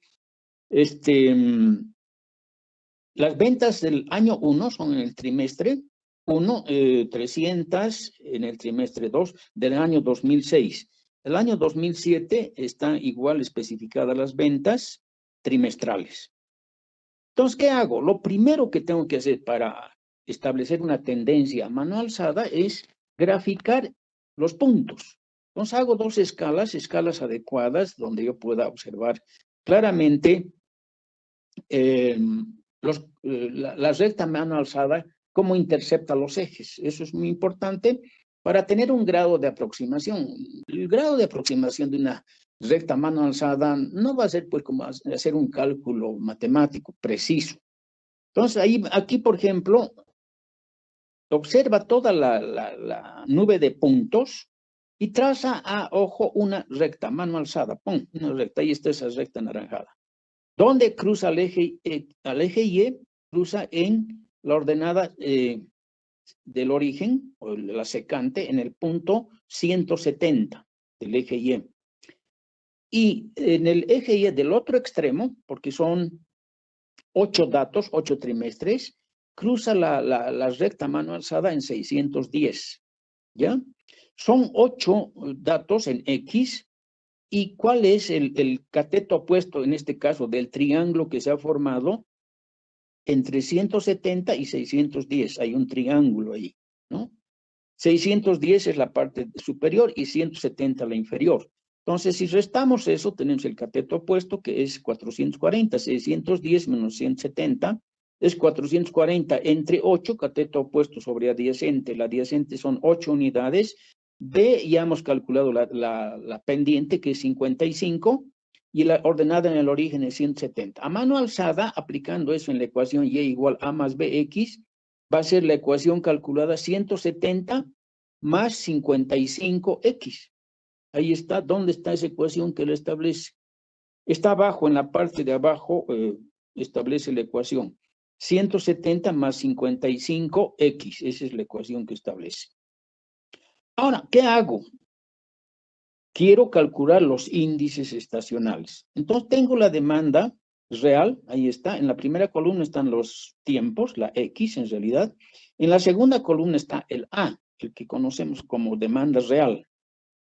las ventas del año 1 son en el trimestre 1, 300 en el trimestre 2 del año 2006. El año 2007 están igual especificadas las ventas trimestrales. Entonces, ¿qué hago? Lo primero que tengo que hacer para establecer una tendencia a mano alzada es graficar los puntos. Entonces hago dos escalas adecuadas, donde yo pueda observar claramente la recta mano alzada, cómo intercepta los ejes. Eso es muy importante para tener un grado de aproximación. El grado de aproximación de una recta mano alzada no va a ser pues como hacer un cálculo matemático preciso. Entonces, aquí, por ejemplo, observa toda la nube de puntos y traza a ojo una recta, mano alzada. Pon una recta, ahí está esa recta anaranjada. ¿Dónde cruza al eje Y? Cruza en la ordenada del origen, o la secante, en el punto 170 del eje Y. Y en el eje Y del otro extremo, porque son 8 datos, 8 trimestres, cruza la recta mano alzada en 610, ¿ya? Son 8 datos en X, ¿y cuál es el cateto opuesto, en este caso, del triángulo que se ha formado entre 170 y 610? Hay un triángulo ahí, ¿no? 610 es la parte superior y 170 la inferior. Entonces, si restamos eso, tenemos el cateto opuesto, que es 440. 610 menos 170 es 440 entre 8, cateto opuesto sobre adyacente. La adyacente son 8 unidades. B, ya hemos calculado la pendiente, que es 55, y la ordenada en el origen es 170. A mano alzada, aplicando eso en la ecuación Y igual A más BX, va a ser la ecuación calculada 170 más 55X. Ahí está. ¿Dónde está esa ecuación que lo establece? Está abajo, en la parte de abajo, establece la ecuación. 170 más 55X. Esa es la ecuación que establece. Ahora, ¿qué hago? Quiero calcular los índices estacionales. Entonces, tengo la demanda real, ahí está. En la primera columna están los tiempos, la X en realidad. En la segunda columna está el A, el que conocemos como demanda real,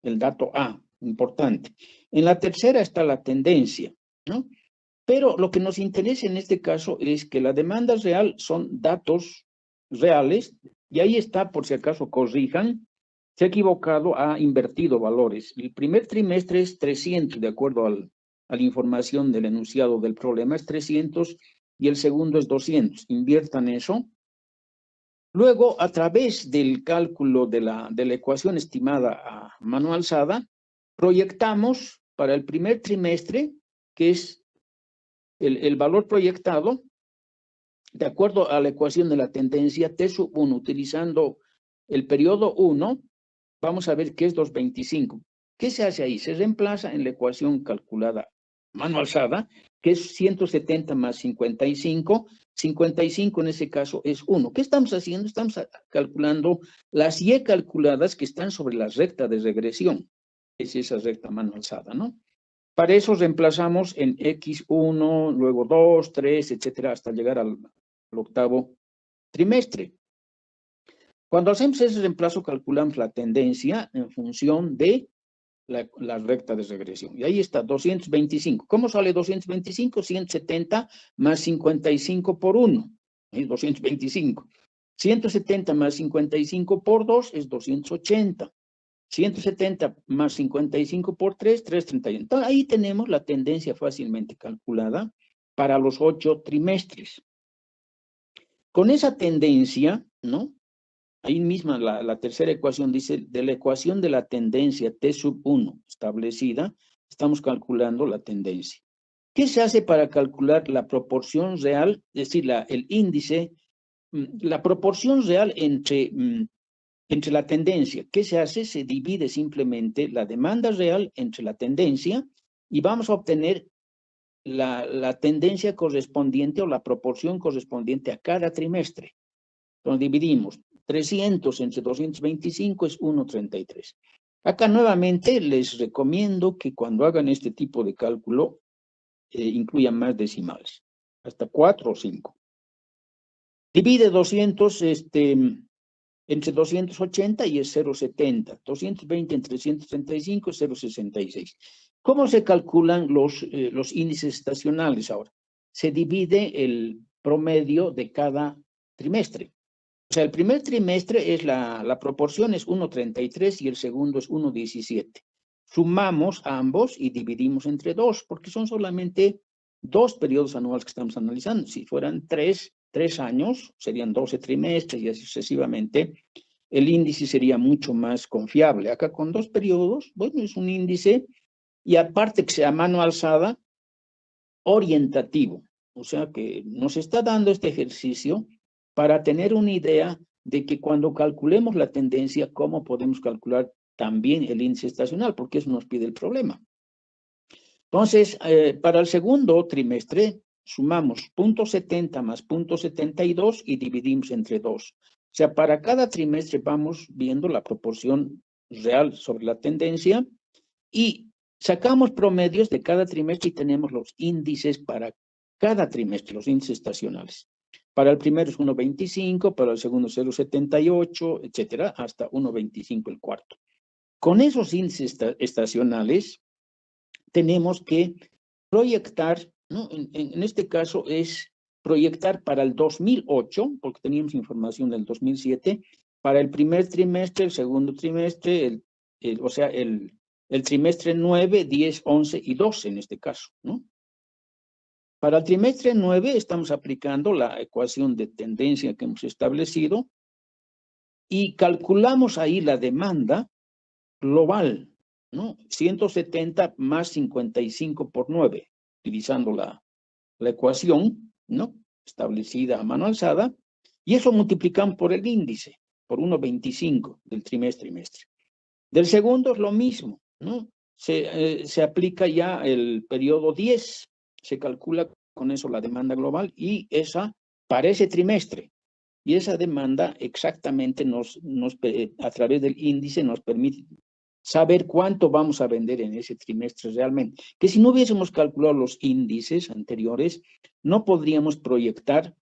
el dato A, importante. En la tercera está la tendencia, ¿no? Pero lo que nos interesa en este caso es que la demanda real son datos reales, y ahí está, por si acaso corrijan, se ha equivocado, ha invertido valores. El primer trimestre es 300, de acuerdo a la información del enunciado del problema, es 300, y el segundo es 200. Inviertan eso. Luego, a través del cálculo de la ecuación estimada a mano alzada, proyectamos para el primer trimestre, que es el valor proyectado, de acuerdo a la ecuación de la tendencia T sub 1, utilizando el periodo 1, vamos a ver qué es 225. ¿Qué se hace ahí? Se reemplaza en la ecuación calculada mano alzada, que es 170 más 55. 55 en ese caso es 1. ¿Qué estamos haciendo? Estamos calculando las Y calculadas que están sobre la recta de regresión. Es esa recta mano alzada, ¿no? Para eso reemplazamos en X1, luego 2, 3, etcétera, hasta llegar al octavo trimestre. Cuando hacemos ese reemplazo, calculamos la tendencia en función de la recta de regresión. Y ahí está, 225. ¿Cómo sale 225? 170 más 55 por 1. Es 225. 170 más 55 por 2 es 280. 170 más 55 por 3, 331. Entonces, ahí tenemos la tendencia fácilmente calculada para los 8 trimestres. Con esa tendencia, ¿no? Ahí misma la tercera ecuación dice, de la ecuación de la tendencia T sub 1 establecida, estamos calculando la tendencia. ¿Qué se hace para calcular la proporción real? Es decir, el índice, la proporción real entre la tendencia. ¿Qué se hace? Se divide simplemente la demanda real entre la tendencia y vamos a obtener la tendencia correspondiente o la proporción correspondiente a cada trimestre. Entonces dividimos 300 entre 225 es 1,33. Acá nuevamente les recomiendo que cuando hagan este tipo de cálculo incluyan más decimales, hasta 4 o 5. Divide 200 entre 280 y es 0,70. 220 entre 135 es 0,66. ¿Cómo se calculan los índices estacionales ahora? Se divide el promedio de cada trimestre. O sea, el primer trimestre es la proporción es 1,33 y el segundo es 1,17. Sumamos ambos y dividimos entre 2, porque son solamente 2 periodos anuales que estamos analizando. Si fueran 3 años, serían 12 trimestres y así sucesivamente, el índice sería mucho más confiable. Acá con 2 periodos, bueno, es un índice, y aparte que sea a mano alzada, orientativo. O sea que nos está dando este ejercicio para tener una idea de que cuando calculemos la tendencia, cómo podemos calcular también el índice estacional, porque eso nos pide el problema. Entonces, para el segundo trimestre, sumamos 0,70 más 0,72 y dividimos entre 2. O sea, para cada trimestre vamos viendo la proporción real sobre la tendencia y sacamos promedios de cada trimestre y tenemos los índices para cada trimestre, los índices estacionales. Para el primero es 1,25, para el segundo 0,78, etcétera, hasta 1,25 el cuarto. Con esos índices estacionales tenemos que proyectar, ¿no? En este caso es proyectar para el 2008, porque teníamos información del 2007, para el primer trimestre, el segundo trimestre, o sea, el trimestre 9, 10, 11 y 12 en este caso, ¿no? Para el trimestre 9 estamos aplicando la ecuación de tendencia que hemos establecido y calculamos ahí la demanda global, ¿no? 170 más 55 por 9, utilizando la ecuación, ¿no? Establecida a mano alzada, y eso multiplicamos por el índice, por 1,25 del trimestre. Del segundo es lo mismo, ¿no? Se aplica ya el periodo 10, se calcula con eso la demanda global y esa para ese trimestre. Y esa demanda exactamente a través del índice nos permite saber cuánto vamos a vender en ese trimestre realmente. Que si no hubiésemos calculado los índices anteriores, no podríamos proyectar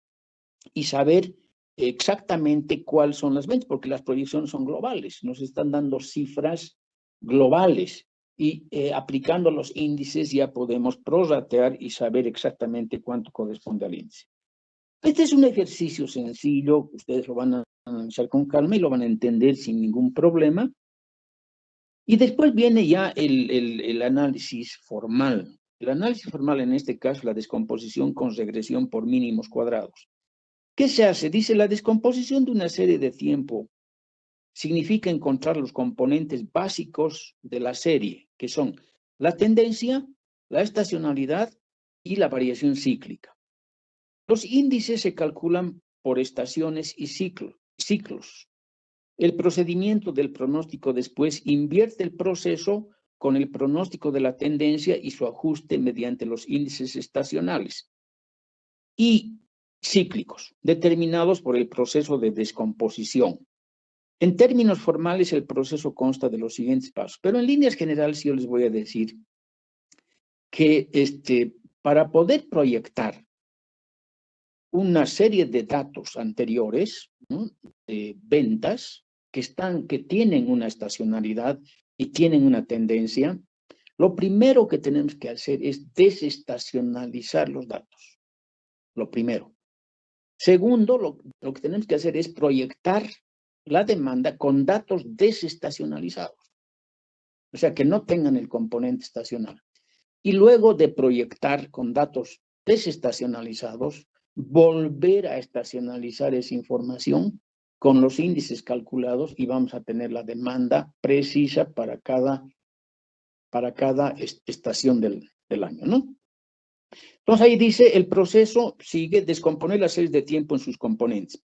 y saber exactamente cuáles son las ventas, porque las proyecciones son globales, nos están dando cifras globales y aplicando los índices ya podemos prorratear y saber exactamente cuánto corresponde al índice. Este es un ejercicio sencillo, ustedes lo van a analizar con calma y lo van a entender sin ningún problema. Y después viene ya el análisis formal. El análisis formal en este caso, la descomposición con regresión por mínimos cuadrados. ¿Qué se hace? Dice, la descomposición de una serie de tiempo significa encontrar los componentes básicos de la serie, que son la tendencia, la estacionalidad y la variación cíclica. Los índices se calculan por estaciones y ciclos. El procedimiento del pronóstico después invierte el proceso con el pronóstico de la tendencia y su ajuste mediante los índices estacionales y cíclicos, determinados por el proceso de descomposición. En términos formales, el proceso consta de los siguientes pasos, pero en líneas generales yo les voy a decir que para poder proyectar una serie de datos anteriores, ¿no?, de ventas que tienen una estacionalidad y tienen una tendencia, lo primero que tenemos que hacer es desestacionalizar los datos. Lo primero. Segundo, lo que tenemos que hacer es proyectar la demanda con datos desestacionalizados. O sea, que no tengan el componente estacional. Y luego de proyectar con datos desestacionalizados, volver a estacionalizar esa información con los índices calculados y vamos a tener la demanda precisa para cada estación del año, ¿no? Entonces ahí dice, el proceso sigue descomponer las series de tiempo en sus componentes.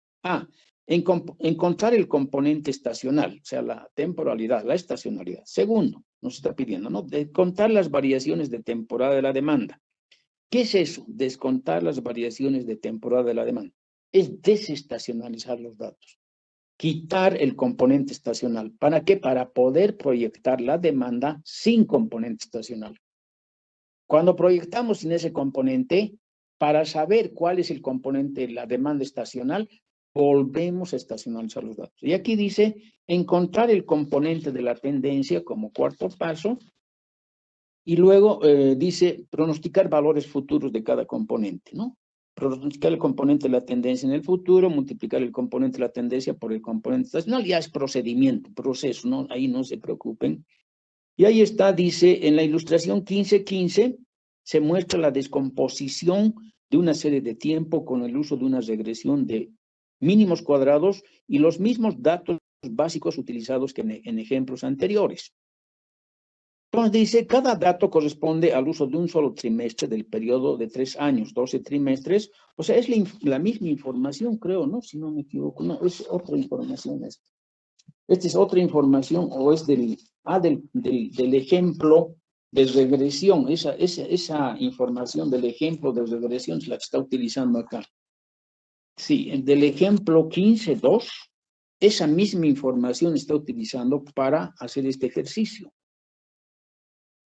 Encontrar el componente estacional, o sea, la temporalidad, la estacionalidad. Segundo, nos está pidiendo, ¿no?, descontar las variaciones de temporada de la demanda. ¿Qué es eso? Descontar las variaciones de temporada de la demanda. Es desestacionalizar los datos. Quitar el componente estacional. ¿Para qué? Para poder proyectar la demanda sin componente estacional. Cuando proyectamos sin ese componente, para saber cuál es el componente de la demanda estacional, volvemos a estacionalizar los datos. Y aquí dice, encontrar el componente de la tendencia como cuarto paso, y luego dice, pronosticar valores futuros de cada componente, ¿no? pronosticar el componente de la tendencia en el futuro, multiplicar el componente de la tendencia por el componente estacional, ya es procedimiento, proceso, ¿no? Ahí no se preocupen. Y ahí está, dice, en la ilustración 15.15, se muestra la descomposición de una serie de tiempo con el uso de una regresión de mínimos cuadrados y los mismos datos básicos utilizados que en ejemplos anteriores. Entonces dice, cada dato corresponde al uso de un solo trimestre del periodo de 3 años, 12 trimestres, o sea, es la misma información, creo, ¿no? Si no me equivoco, no, es otra información esta. Esta es otra información o es del ejemplo de regresión, esa información del ejemplo de regresión es la que está utilizando acá. Sí, del ejemplo 15.2, esa misma información está utilizando para hacer este ejercicio.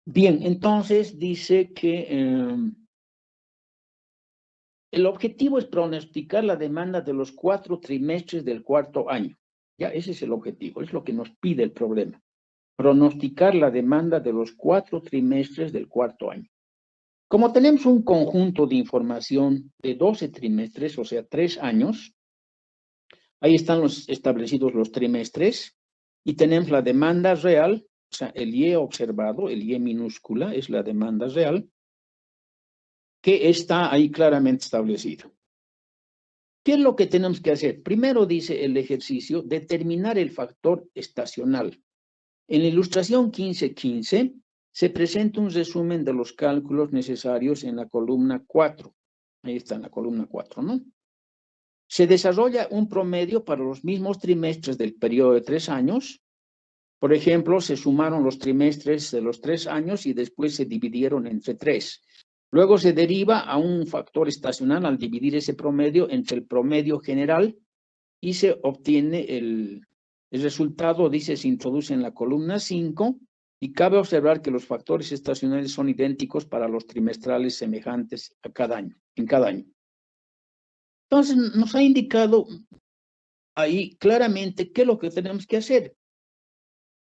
Bien, entonces dice que el objetivo es pronosticar la demanda de los 4 trimestres del cuarto año. Ya, ese es el objetivo, es lo que nos pide el problema. Pronosticar la demanda de los 4 trimestres del cuarto año. Como tenemos un conjunto de información de 12 trimestres, o sea, 3 años, ahí están establecidos los trimestres, y tenemos la demanda real, o sea, el Y observado, el Y minúscula, es la demanda real, que está ahí claramente establecido. ¿Qué es lo que tenemos que hacer? Primero dice el ejercicio, determinar el factor estacional. En la ilustración 15.15 se presenta un resumen de los cálculos necesarios en la columna 4. Ahí está en la columna 4, ¿no? Se desarrolla un promedio para los mismos trimestres del periodo de 3 años. Por ejemplo, se sumaron los trimestres de los 3 años y después se dividieron entre 3. Luego se deriva a un factor estacional al dividir ese promedio entre el promedio general y se obtiene el resultado, dice, se introduce en la columna 5 y cabe observar que los factores estacionales son idénticos para los trimestrales semejantes a cada año, en cada año. Entonces, nos ha indicado ahí claramente qué es lo que tenemos que hacer.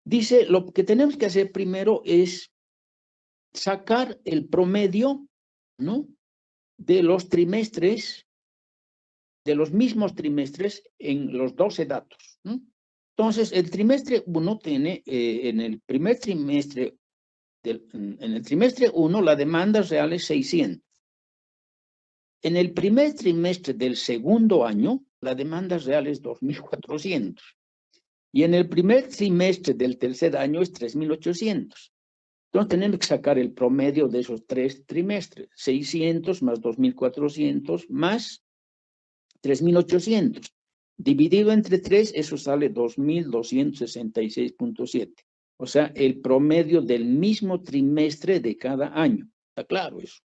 Dice, lo que tenemos que hacer primero es sacar el promedio, ¿no?, de los trimestres, de los mismos trimestres en los 12 datos, ¿no? Entonces, el trimestre 1 tiene, en el primer trimestre, en el trimestre 1, la demanda real es 600. En el primer trimestre del segundo año, la demanda real es 2.400. Y en el primer trimestre del tercer año es 3.800. Entonces, tenemos que sacar el promedio de esos 3 trimestres. 600 más 2.400 más 3.800. Dividido entre 3, eso sale 2.266.7. O sea, el promedio del mismo trimestre de cada año. ¿Está claro eso?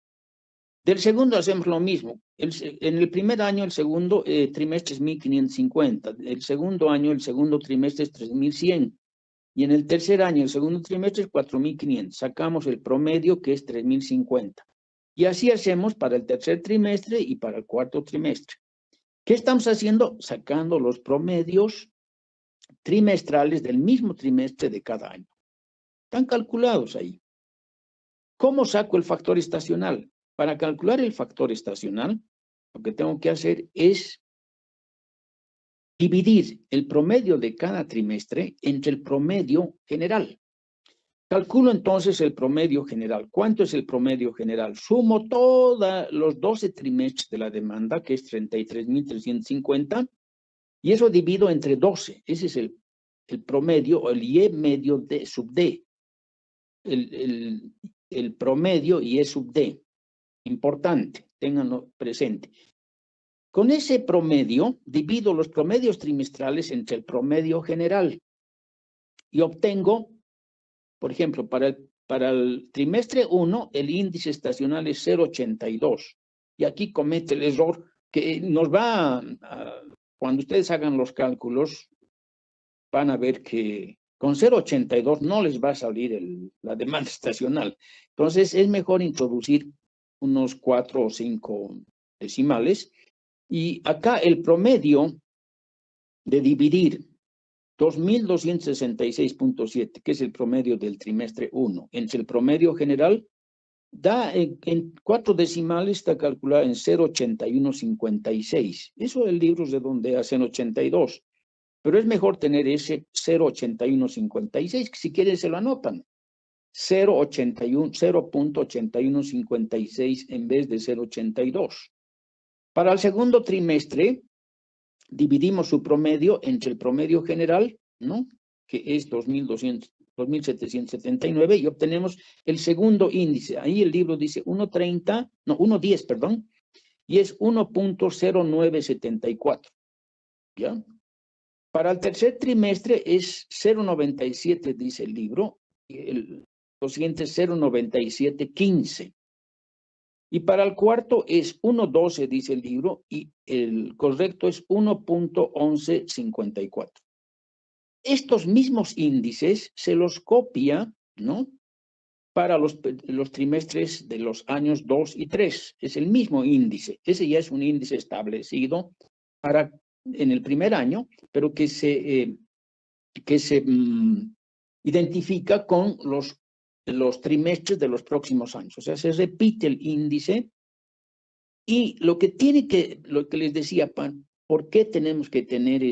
Del segundo hacemos lo mismo. En el primer año, el segundo trimestre es 1.550. El segundo año, el segundo trimestre es 3.100. Y en el tercer año, el segundo trimestre es 4.500. Sacamos el promedio, que es 3.050. Y así hacemos para el tercer trimestre y para el cuarto trimestre. ¿Qué estamos haciendo? Sacando los promedios trimestrales del mismo trimestre de cada año. Están calculados ahí. ¿Cómo saco el factor estacional? Para calcular el factor estacional, lo que tengo que hacer es dividir el promedio de cada trimestre entre el promedio general. Calculo entonces el promedio general. ¿Cuánto es el promedio general? Sumo todos los 12 trimestres de la demanda, que es 33.350, y eso divido entre 12. Ese es el promedio, o el Y medio de sub D. El promedio Y sub D. Importante, ténganlo presente. Con ese promedio, divido los promedios trimestrales entre el promedio general y obtengo, por ejemplo, para el trimestre 1, el índice estacional es 0.82. Y aquí comete el error que nos va cuando ustedes hagan los cálculos, van a ver que con 0.82 no les va a salir la demanda estacional. Entonces, es mejor introducir unos 4 o 5 decimales. Y acá el promedio de dividir 2.266.7, que es el promedio del trimestre 1, entre el promedio general, Da en 4 decimales, está calculada en 0,8156. Eso el libro redondea a 0,82. Pero es mejor tener ese 0,8156, que si quieren se lo anotan. 0,8156 en vez de 0,82. Para el segundo trimestre, dividimos su promedio entre el promedio general, ¿no? Que es 2.779, y obtenemos el segundo índice. Ahí el libro dice 1.10, perdón, y es 1.0974. ¿Ya? Para el tercer trimestre es 0.97, dice el libro, y lo siguiente es 0.9715. Y para el cuarto es 1.12, dice el libro, y el correcto es 1.1154. Estos mismos índices se los copia, ¿no? Para los trimestres de los años 2 y 3. Es el mismo índice. Ese ya es un índice establecido para en el primer año, pero que se identifica con los trimestres de los próximos años. O sea, se repite el índice. Y lo que les decía, ¿por qué tenemos que tener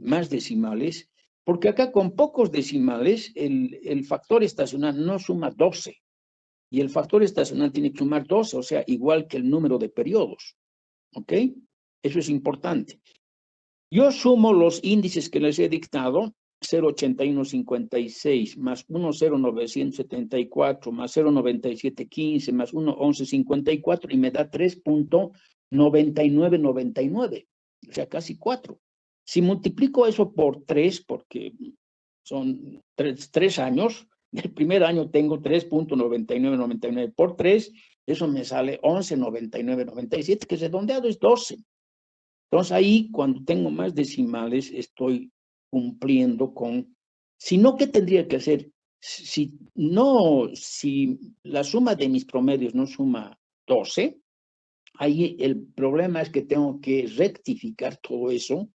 más decimales? Porque acá con pocos decimales el factor estacional no suma 12. Y el factor estacional tiene que sumar 12, o sea, igual que el número de periodos. ¿Ok? Eso es importante. Yo sumo los índices que les he dictado, 0,8156 más 1,0974 más 0,9715 más 1,1154 y me da 3.9999, o sea, casi 4. Si multiplico eso por 3, porque son 3 años, el primer año tengo 3.9999 por 3, eso me sale 11,9997, que redondeado es 12. Entonces ahí, cuando tengo más decimales, estoy cumpliendo con, si no, ¿qué tendría que hacer? Si la suma de mis promedios no suma 12, ahí el problema es que tengo que rectificar todo eso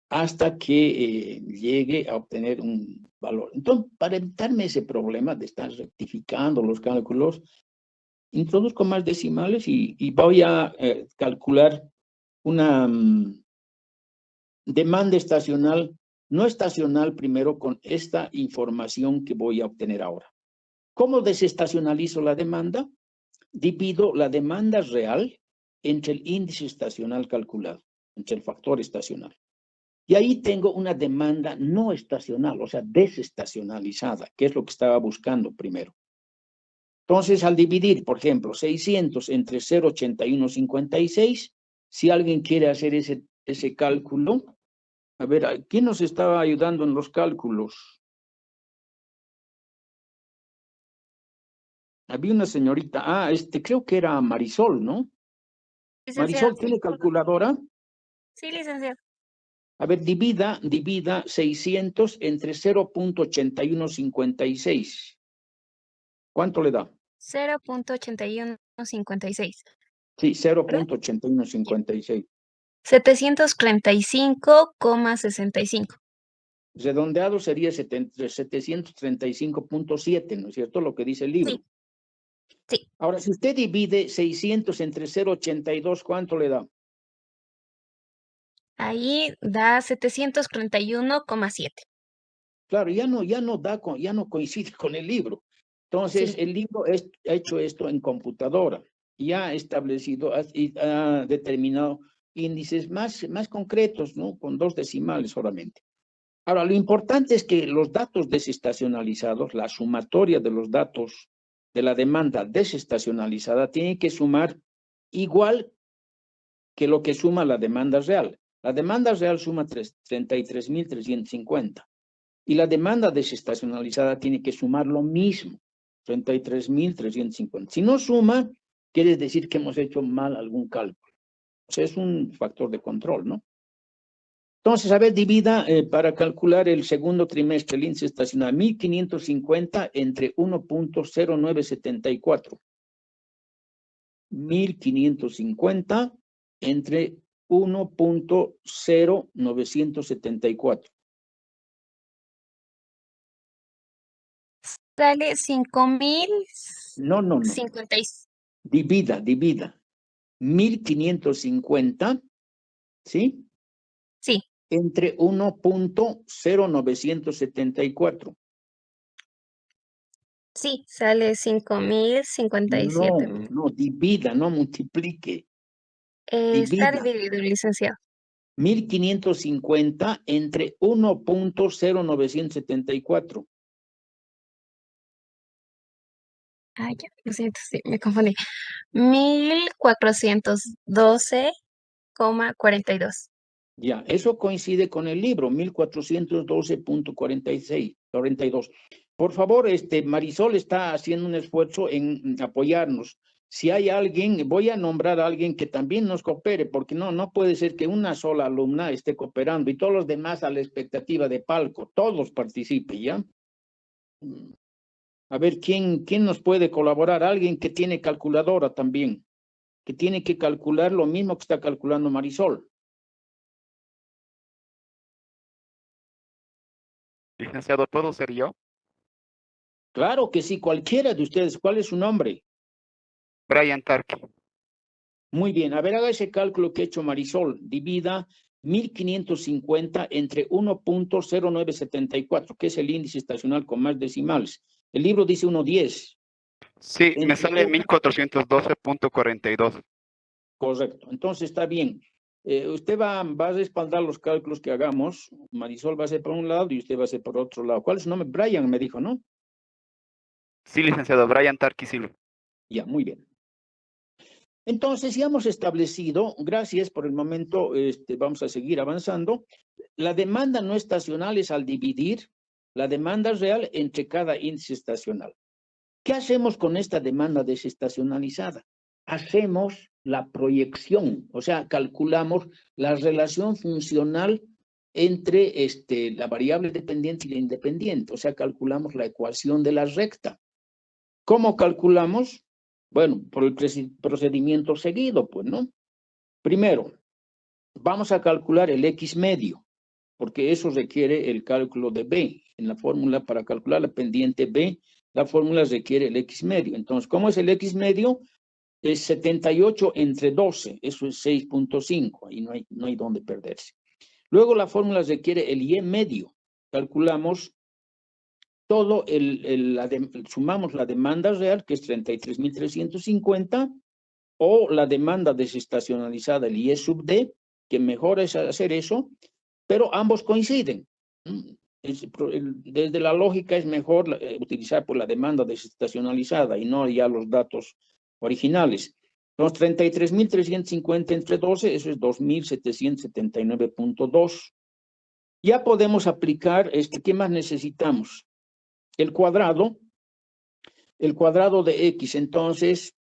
hasta que llegue a obtener un valor. Entonces, para evitarme ese problema de estar rectificando los cálculos, introduzco más decimales y voy a calcular una demanda estacional, no estacional primero con esta información que voy a obtener ahora. ¿Cómo desestacionalizo la demanda? Divido la demanda real entre el índice estacional calculado, entre el factor estacional. Y ahí tengo una demanda no estacional, o sea, desestacionalizada, que es lo que estaba buscando primero. Entonces, al dividir, por ejemplo, 600 entre 0,8156, si alguien quiere hacer ese cálculo, a ver, ¿quién nos estaba ayudando en los cálculos? Había una señorita, creo que era Marisol, ¿no? Licenciado. Marisol, ¿tiene calculadora? Sí, licenciado. A ver, divida 600 entre 0.8156. ¿Cuánto le da? 0.8156. Sí, 0.8156. 735,65. Redondeado sería 735.7, ¿no es cierto? Lo que dice el libro. Sí. Sí. Ahora, si usted divide 600 entre 0.82, ¿cuánto le da? Ahí da 731,7. Claro, ya no coincide con el libro. Entonces, Sí. el libro ha hecho esto en computadora y ha establecido y ha determinado índices más concretos, ¿no? Con 2 decimales solamente. Ahora, lo importante es que los datos desestacionalizados, la sumatoria de los datos de la demanda desestacionalizada, tiene que sumar igual que lo que suma la demanda real. La demanda real suma 33.350 y la demanda desestacionalizada tiene que sumar lo mismo, 33.350. Si no suma, quiere decir que hemos hecho mal algún cálculo. O sea, es un factor de control, ¿no? Entonces, a ver, divida para calcular el segundo trimestre, el índice estacional, 1.550 entre 1.0974. 1.550 entre 1.0974. Sale 5,000. No, no, no. 50 y- Divida. 1550, ¿sí? Sí, Entre 1.0974. sí, sale 5057. No, divida, no multiplique. Está Divida. dividido, licenciado. 1550 entre 1.0974. Ay, ya, lo siento, sí, me confundí. 1412,42. Ya, eso coincide con el libro, 1412.46, 42. Por favor, Marisol está haciendo un esfuerzo en apoyarnos. Si hay alguien, voy a nombrar a alguien que también nos coopere, porque no puede ser que una sola alumna esté cooperando y todos los demás a la expectativa de palco, todos participen, ¿ya? A ver, ¿quién nos puede colaborar? Alguien que tiene calculadora también, que tiene que calcular lo mismo que está calculando Marisol. Licenciado, ¿puedo ser yo? Claro que sí, cualquiera de ustedes. ¿Cuál es su nombre? Brian Tarki. Muy bien, a ver, haga ese cálculo que ha hecho Marisol. Divida 1550 entre 1.0974, que es el índice estacional con más decimales. El libro dice 1.10. Sí, me Entre sale 1412.42. Correcto, entonces está bien. Usted va a respaldar los cálculos que hagamos. Marisol va a ser por un lado y usted va a ser por otro lado. ¿Cuál es su nombre? Brian me dijo, ¿no? Sí, licenciado, Brian Tarki Silva. Ya, muy bien. Entonces, ya hemos establecido, gracias por el momento, vamos a seguir avanzando. La demanda no estacional es al dividir la demanda real entre cada índice estacional. ¿Qué hacemos con esta demanda desestacionalizada? Hacemos la proyección, o sea, calculamos la relación funcional entre la variable dependiente y la independiente, o sea, calculamos la ecuación de la recta. ¿Cómo calculamos? Bueno, por el procedimiento seguido, pues, ¿no? Primero, vamos a calcular el X medio, porque eso requiere el cálculo de B. En la fórmula para calcular la pendiente B, la fórmula requiere el X medio. Entonces, ¿cómo es el X medio? Es 78 entre 12, eso es 6.5, ahí no hay dónde perderse. Luego la fórmula requiere el Y medio. Calculamos todo sumamos la demanda real, que es 33.350, o la demanda desestacionalizada, el Y sub D, que mejor es hacer eso, pero ambos coinciden. Desde la lógica es mejor utilizar por la demanda desestacionalizada y no ya los datos originales. Los 33.350 entre 12, eso es 2.779.2. Ya podemos aplicar, ¿qué más necesitamos? El cuadrado de X. Entonces,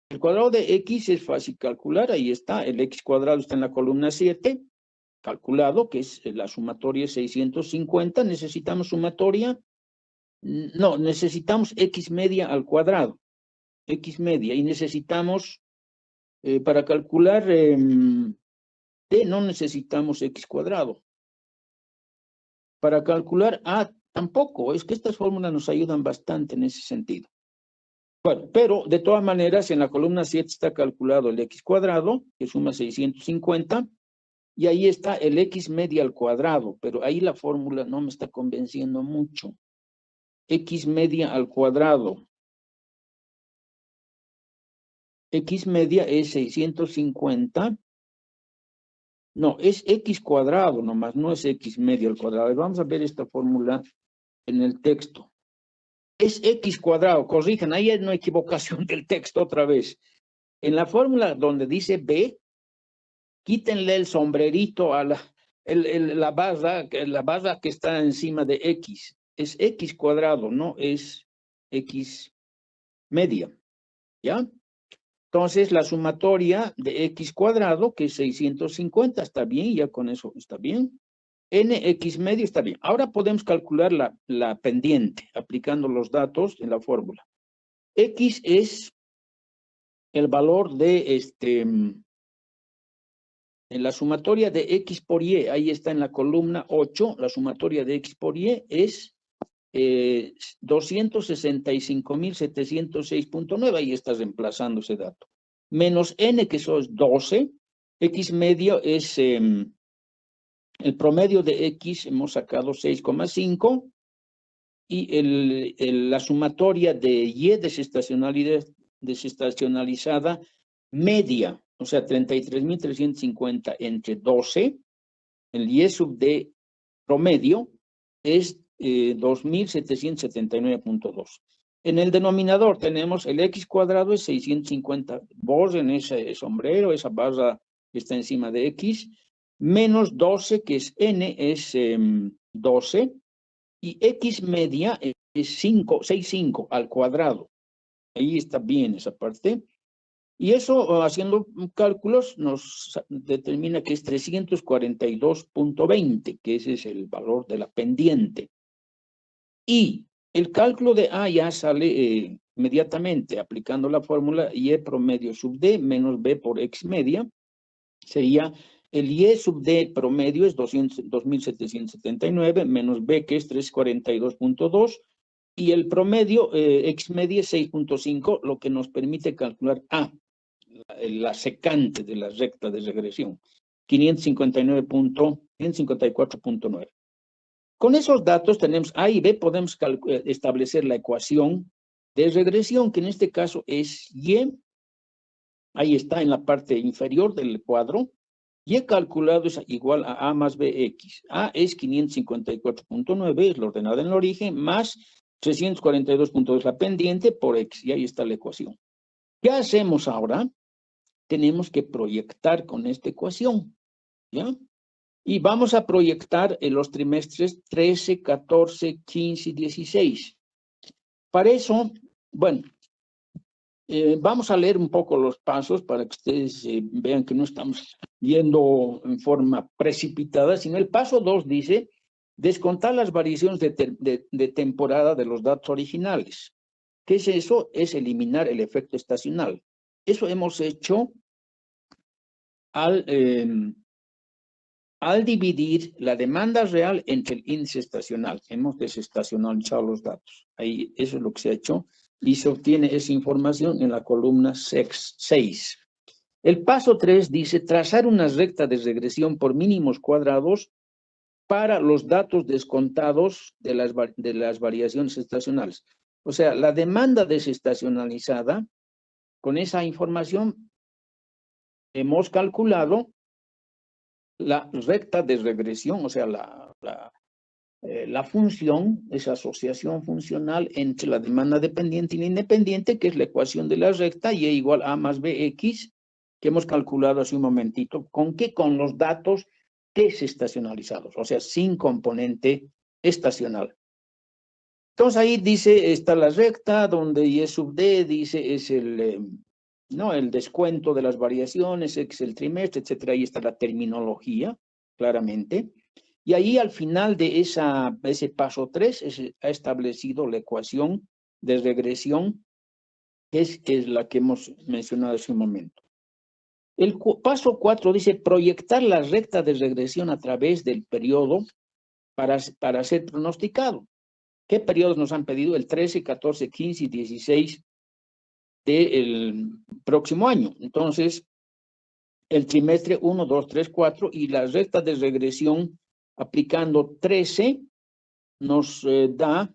el cuadrado de X es fácil calcular, ahí está, el X cuadrado está en la columna 7, calculado, que es la sumatoria 650, necesitamos sumatoria, no, necesitamos X media al cuadrado, X media, y necesitamos, para calcular D, no necesitamos X cuadrado. Para calcular A, tampoco, es que estas fórmulas nos ayudan bastante en ese sentido. Bueno, pero de todas maneras, en la columna 7 está calculado el X cuadrado, que suma 650, y ahí está el X media al cuadrado, pero ahí la fórmula no me está convenciendo mucho. X media al cuadrado. X media es 650. No, es X cuadrado nomás, no es X media al cuadrado. Vamos a ver esta fórmula en el texto. Es X cuadrado, corrijan, ahí hay una equivocación del texto otra vez. En la fórmula donde dice B, quítenle el sombrerito a la barra que está encima de X. Es X cuadrado, no es X media, ¿ya? Entonces, la sumatoria de X cuadrado, que es 650, está bien, ya con eso está bien. NX medio está bien. Ahora podemos calcular la pendiente, aplicando los datos en la fórmula. X es el valor de en la sumatoria de X por Y, ahí está en la columna 8, la sumatoria de X por Y es 265.706.9, ahí estás reemplazando ese dato. Menos n, que eso es 12, x medio es, el promedio de x hemos sacado 6,5, y la sumatoria de y desestacionalizada media, o sea, 33.350 entre 12, el y sub d promedio es 2.779.2. En el denominador tenemos el x cuadrado es 650, borren ese sombrero, esa barra que está encima de x, menos 12, que es n, es 12, y x media es 6,5 al cuadrado. Ahí está bien esa parte. Y eso, haciendo cálculos, nos determina que es 342.20, que ese es el valor de la pendiente. Y el cálculo de A ya sale inmediatamente, aplicando la fórmula y promedio sub D menos B por X media. Sería el Y sub D promedio es 2.779 menos B, que es 342.2. Y el promedio X media es 6.5, lo que nos permite calcular A, la secante de la recta de regresión, 554.9. Con esos datos tenemos A y B, podemos establecer la ecuación de regresión, que en este caso es Y. Ahí está en la parte inferior del cuadro. Y calculado es igual a A más BX. A es 554.9, es la ordenada en el origen, más 342.2 la pendiente por X. Y ahí está la ecuación. ¿Qué hacemos ahora? Tenemos que proyectar con esta ecuación, ¿ya? Y vamos a proyectar en los trimestres 13, 14, 15 y 16. Para eso, bueno, vamos a leer un poco los pasos para que ustedes vean que no estamos yendo en forma precipitada, sino el paso 2 dice, descontar las variaciones de temporada de los datos originales. ¿Qué es eso? Es eliminar el efecto estacional. Eso hemos hecho al dividir la demanda real entre el índice estacional. Hemos desestacionalizado los datos. Ahí, eso es lo que se ha hecho y se obtiene esa información en la columna 6. El paso 3 dice trazar una recta de regresión por mínimos cuadrados para los datos descontados de las variaciones estacionales. O sea, la demanda desestacionalizada, con esa información hemos calculado la recta de regresión, o sea, la función, esa asociación funcional entre la demanda dependiente y la independiente, que es la ecuación de la recta, y igual a más bx, que hemos calculado hace un momentito. ¿Con qué? Con los datos desestacionalizados, o sea, sin componente estacional. Entonces ahí dice, está la recta, donde y sub d, dice, es el descuento de las variaciones, es el trimestre, etcétera. Ahí está la terminología, claramente. Y ahí al final de ese paso 3 ha establecido la ecuación de regresión, que es la que hemos mencionado hace un momento. El paso 4 dice proyectar la recta de regresión a través del periodo para ser pronosticado. ¿Qué periodos nos han pedido? El 13, 14, 15 y 16 del próximo año. Entonces, el trimestre 1, 2, 3, 4 y la recta de regresión aplicando 13 nos da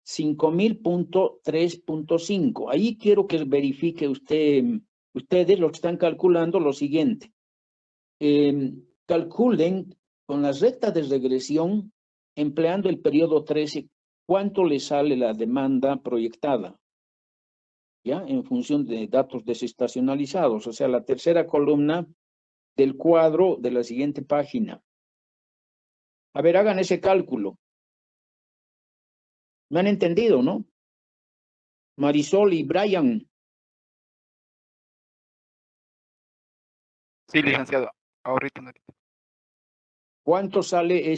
5.000.3.5. Ahí quiero que verifique ustedes los que están calculando lo siguiente. Calculen con la recta de regresión empleando el periodo 13, ¿cuánto le sale la demanda proyectada? ¿Ya? En función de datos desestacionalizados, o sea, la tercera columna del cuadro de la siguiente página. A ver, hagan ese cálculo. ¿Me han entendido, no? Marisol y Brian. Sí, licenciado. Ahorita. ¿Cuánto sale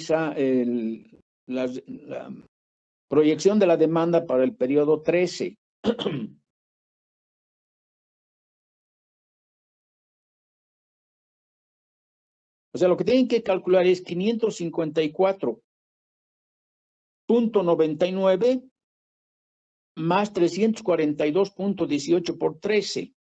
la proyección de la demanda para el periodo 13? O sea, lo que tienen que calcular es 554 342.99 más 342.18 por 13.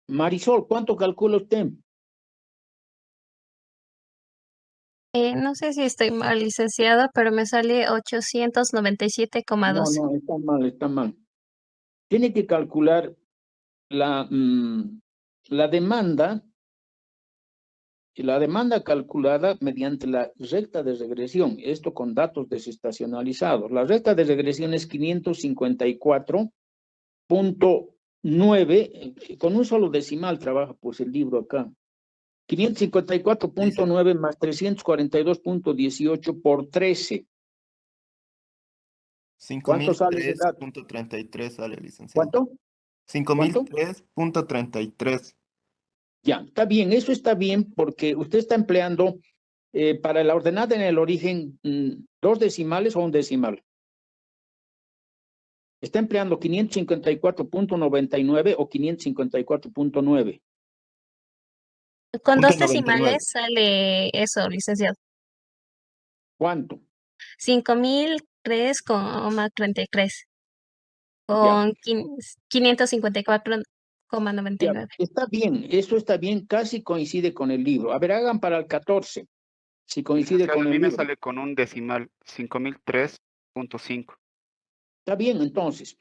Marisol, ¿cuánto calcula usted? No sé si estoy mal, licenciado, pero me sale 897,2. No, está mal, está mal. Tiene que calcular la demanda, y la demanda calculada mediante la recta de regresión, esto con datos desestacionalizados. La recta de regresión es 554.9, con un solo decimal trabaja pues el libro acá. 554.9 más 342.18 por 13. ¿Cuánto sale ese dato? 5.003.33 sale, licenciado. ¿Cuánto? 5.003.33. Ya, está bien, eso está bien porque usted está empleando para la ordenada en el origen 2 decimales o un decimal. Está empleando 554.99 o 554.9. Con dos 0.99. decimales sale eso, licenciado. ¿Cuánto? 5.003,33 Ya, con ya, 554,99. está bien, eso está bien, casi coincide con el libro. A ver, hagan para el 14, si coincide Licenciado, con a el mí me libro. sale con un decimal, 5003.5. Está bien, entonces.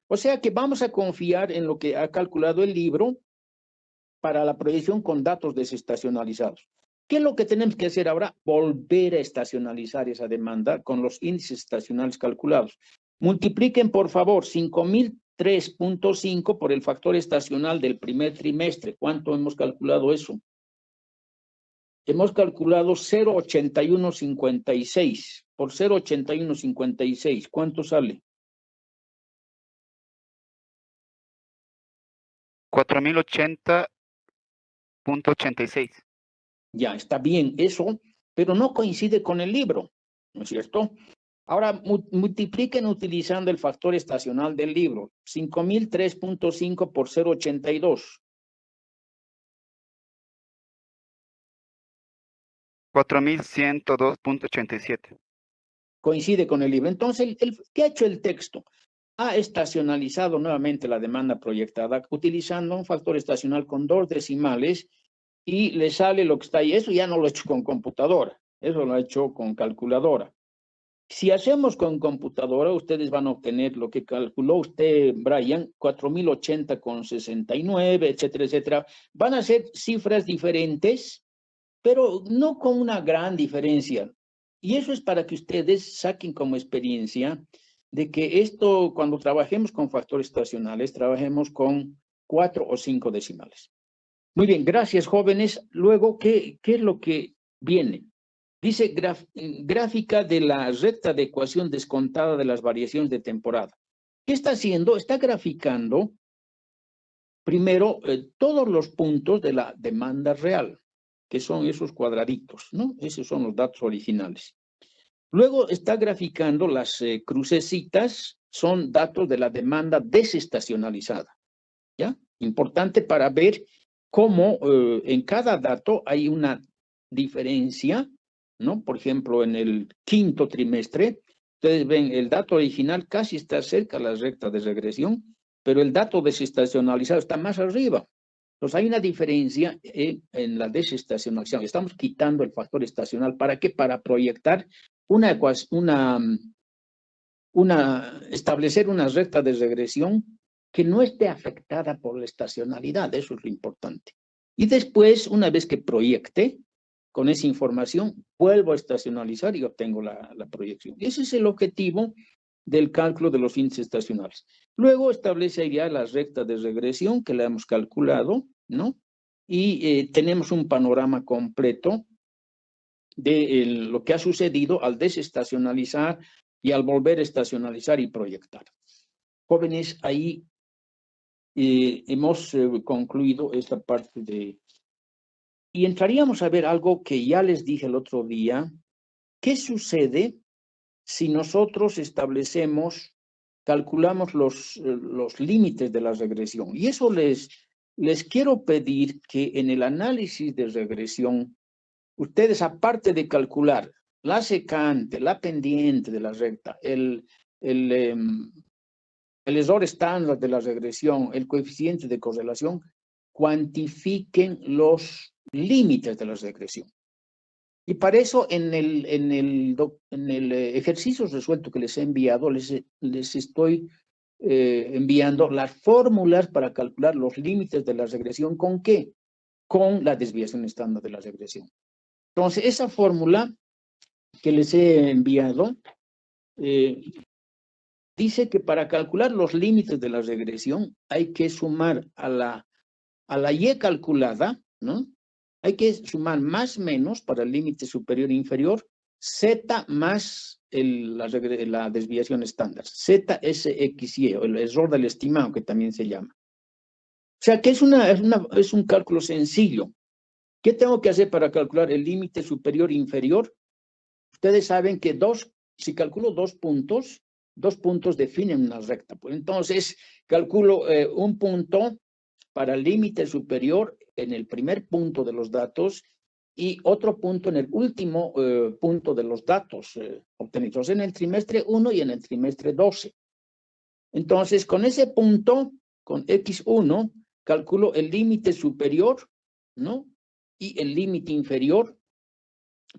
O sea que vamos a confiar en lo que ha calculado el libro para la proyección con datos desestacionalizados. ¿Qué es lo que tenemos que hacer ahora? Volver a estacionalizar esa demanda con los índices estacionales calculados. Multipliquen, por favor, 5.003.5 por el factor estacional del primer trimestre. ¿Cuánto hemos calculado eso? Hemos calculado 0.8156 por 0.8156. ¿Cuánto sale? 4.080.86. Ya, está bien eso, pero no coincide con el libro, ¿no es cierto? Ahora, multipliquen utilizando el factor estacional del libro. 5.003.5 por 0.82. 4.102.87. Coincide con el libro. Entonces, ¿qué ha hecho el texto? Ha estacionalizado nuevamente la demanda proyectada utilizando un factor estacional con 2 decimales y le sale lo que está ahí. Eso ya no lo he hecho con computadora, eso lo ha hecho con calculadora. Si hacemos con computadora, ustedes van a obtener lo que calculó usted, Brian, 4.080,69, etcétera, etcétera. Van a ser cifras diferentes, pero no con una gran diferencia. Y eso es para que ustedes saquen como experiencia de que esto, cuando trabajemos con factores estacionales, trabajemos con 4 o 5 decimales. Muy bien, gracias, jóvenes. Luego, ¿qué es lo que viene? Dice gráfica de la recta de ecuación descontada de las variaciones de temporada. ¿Qué está haciendo? Está graficando primero todos los puntos de la demanda real, que son esos cuadraditos, ¿no? Esos son los datos originales. Luego está graficando las crucecitas, son datos de la demanda desestacionalizada, ¿ya? Importante para ver cómo en cada dato hay una diferencia, ¿no? Por ejemplo, en el quinto trimestre, ustedes ven el dato original casi está cerca a la recta de regresión, pero el dato desestacionalizado está más arriba. Entonces hay una diferencia en la desestacionalización. Estamos quitando el factor estacional. ¿Para qué? Para proyectar establecer una recta de regresión que no esté afectada por la estacionalidad. Eso es lo importante. Y después, una vez que proyecte, con esa información, vuelvo a estacionalizar y obtengo la proyección. Ese es el objetivo del cálculo de los índices estacionales. Luego establece ya la recta de regresión que la hemos calculado, ¿no? Y tenemos un panorama completo de lo que ha sucedido al desestacionalizar y al volver a estacionalizar y proyectar. Jóvenes, ahí hemos concluido esta parte de... Y entraríamos a ver algo que ya les dije el otro día. ¿Qué sucede si nosotros establecemos calculamos los límites de la regresión. Y eso les quiero pedir que en el análisis de regresión, ustedes, aparte de calcular la secante, la pendiente de la recta, el error estándar de la regresión, el coeficiente de correlación, cuantifiquen los límites de la regresión. Y para eso, en el ejercicio resuelto que les he enviado, les estoy enviando las fórmulas para calcular los límites de la regresión. ¿Con qué? Con la desviación estándar de la regresión. Entonces, esa fórmula que les he enviado dice que para calcular los límites de la regresión hay que sumar a la y calculada, ¿no? Hay que sumar más menos para el límite superior e inferior, z más la desviación estándar, ZSXY, o el error del estimado, que también se llama. O sea, que es un cálculo sencillo. ¿Qué tengo que hacer para calcular el límite superior e inferior? Ustedes saben que si calculo dos puntos definen una recta. Pues entonces, calculo un punto para el límite superior en el primer punto de los datos y otro punto en el último punto de los datos obtenidos en el trimestre 1 y en el trimestre 12. Entonces, con ese punto, con X1, calculo el límite superior, ¿no? Y el límite inferior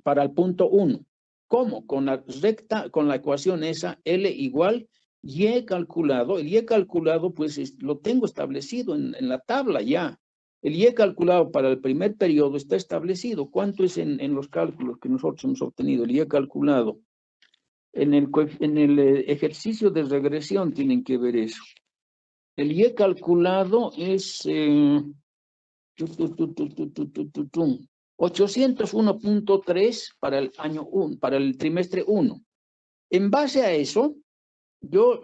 para el punto 1. ¿Cómo? Con la recta, con la ecuación esa, L igual Y calculado. El Y calculado, pues lo tengo establecido en la tabla ya. El Y calculado para el primer periodo está establecido. ¿Cuánto es en los cálculos que nosotros hemos obtenido? El Y calculado. En el ejercicio de regresión tienen que ver eso. El Y calculado es 801.3 para el año 1, para el trimestre 1. En base a eso, yo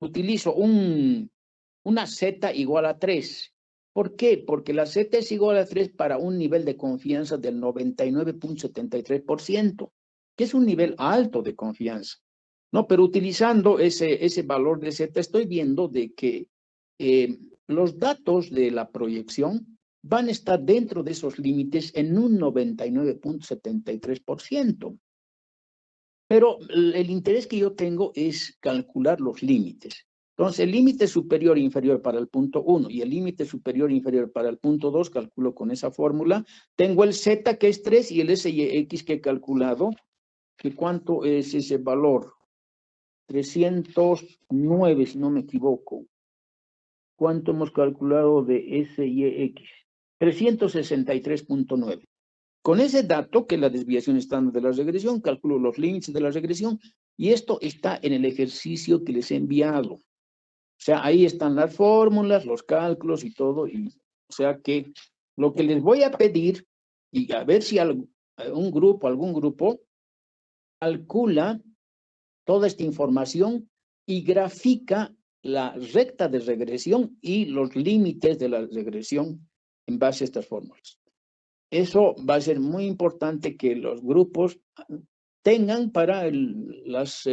utilizo una Z igual a 3. ¿Por qué? Porque la Z es igual a 3 para un nivel de confianza del 99.73%, que es un nivel alto de confianza. No, pero utilizando ese valor de Z, estoy viendo de que los datos de la proyección van a estar dentro de esos límites en un 99.73%. Pero el interés que yo tengo es calcular los límites. Entonces, el límite superior e inferior para el punto 1 y el límite superior e inferior para el punto 2, calculo con esa fórmula. Tengo el Z, que es 3, y el SYX que he calculado, que ¿cuánto es ese valor? 309, si no me equivoco. ¿Cuánto hemos calculado de SYX? 363.9. Con ese dato, que es la desviación estándar de la regresión, calculo los límites de la regresión, y esto está en el ejercicio que les he enviado. O sea, ahí están las fórmulas, los cálculos y todo, o sea que lo que les voy a pedir, y a ver si algún grupo calcula toda esta información y grafica la recta de regresión y los límites de la regresión en base a estas fórmulas. Eso va a ser muy importante que los grupos tengan para las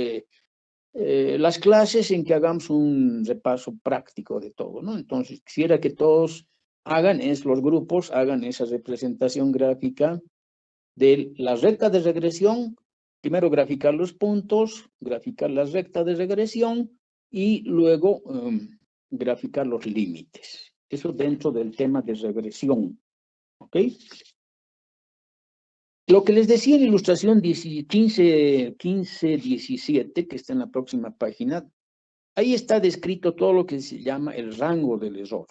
clases en que hagamos un repaso práctico de todo, ¿no? Entonces, quisiera que todos los grupos hagan esa representación gráfica de la recta de regresión. Primero graficar los puntos, graficar la recta de regresión y luego graficar los límites. Eso dentro del tema de regresión. ¿Ok? Lo que les decía en ilustración 15-17, que está en la próxima página, ahí está descrito todo lo que se llama el rango del error.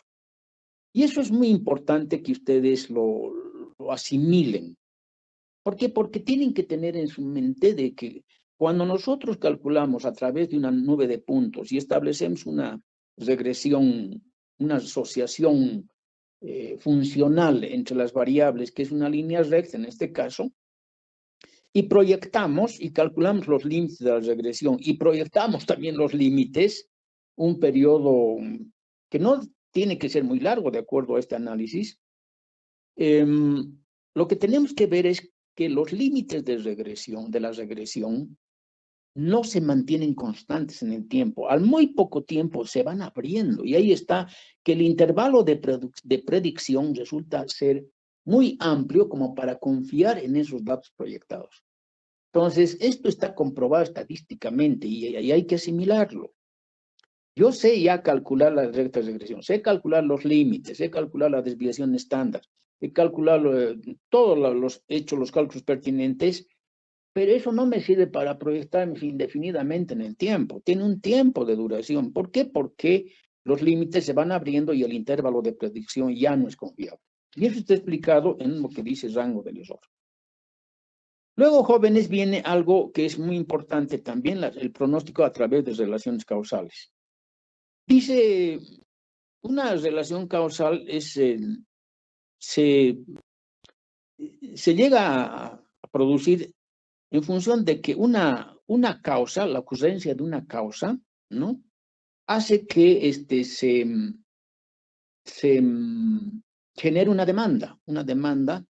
Y eso es muy importante que ustedes lo asimilen. ¿Por qué? Porque tienen que tener en su mente de que cuando nosotros calculamos a través de una nube de puntos y establecemos una regresión, una asociación funcional entre las variables, que es una línea recta en este caso, y proyectamos y calculamos los límites de la regresión y proyectamos también los límites, un periodo que no tiene que ser muy largo de acuerdo a este análisis, lo que tenemos que ver es que los límites de la regresión no se mantienen constantes en el tiempo. Al muy poco tiempo se van abriendo. Y ahí está que el intervalo de predicción resulta ser muy amplio como para confiar en esos datos proyectados. Entonces, esto está comprobado estadísticamente y hay que asimilarlo. Yo sé ya calcular las rectas de regresión, sé calcular los límites, sé calcular la desviación estándar, sé calcular todos los cálculos pertinentes, pero eso no me sirve para proyectarme indefinidamente en el tiempo. Tiene un tiempo de duración. ¿Por qué? Porque los límites se van abriendo y el intervalo de predicción ya no es confiable. Y eso está explicado en lo que dice rango del error. Luego, jóvenes, viene algo que es muy importante también, el pronóstico a través de relaciones causales. Dice, una relación causal es, se llega a producir en función de que una causa, la ocurrencia de una causa, ¿no? Hace que se genere una demanda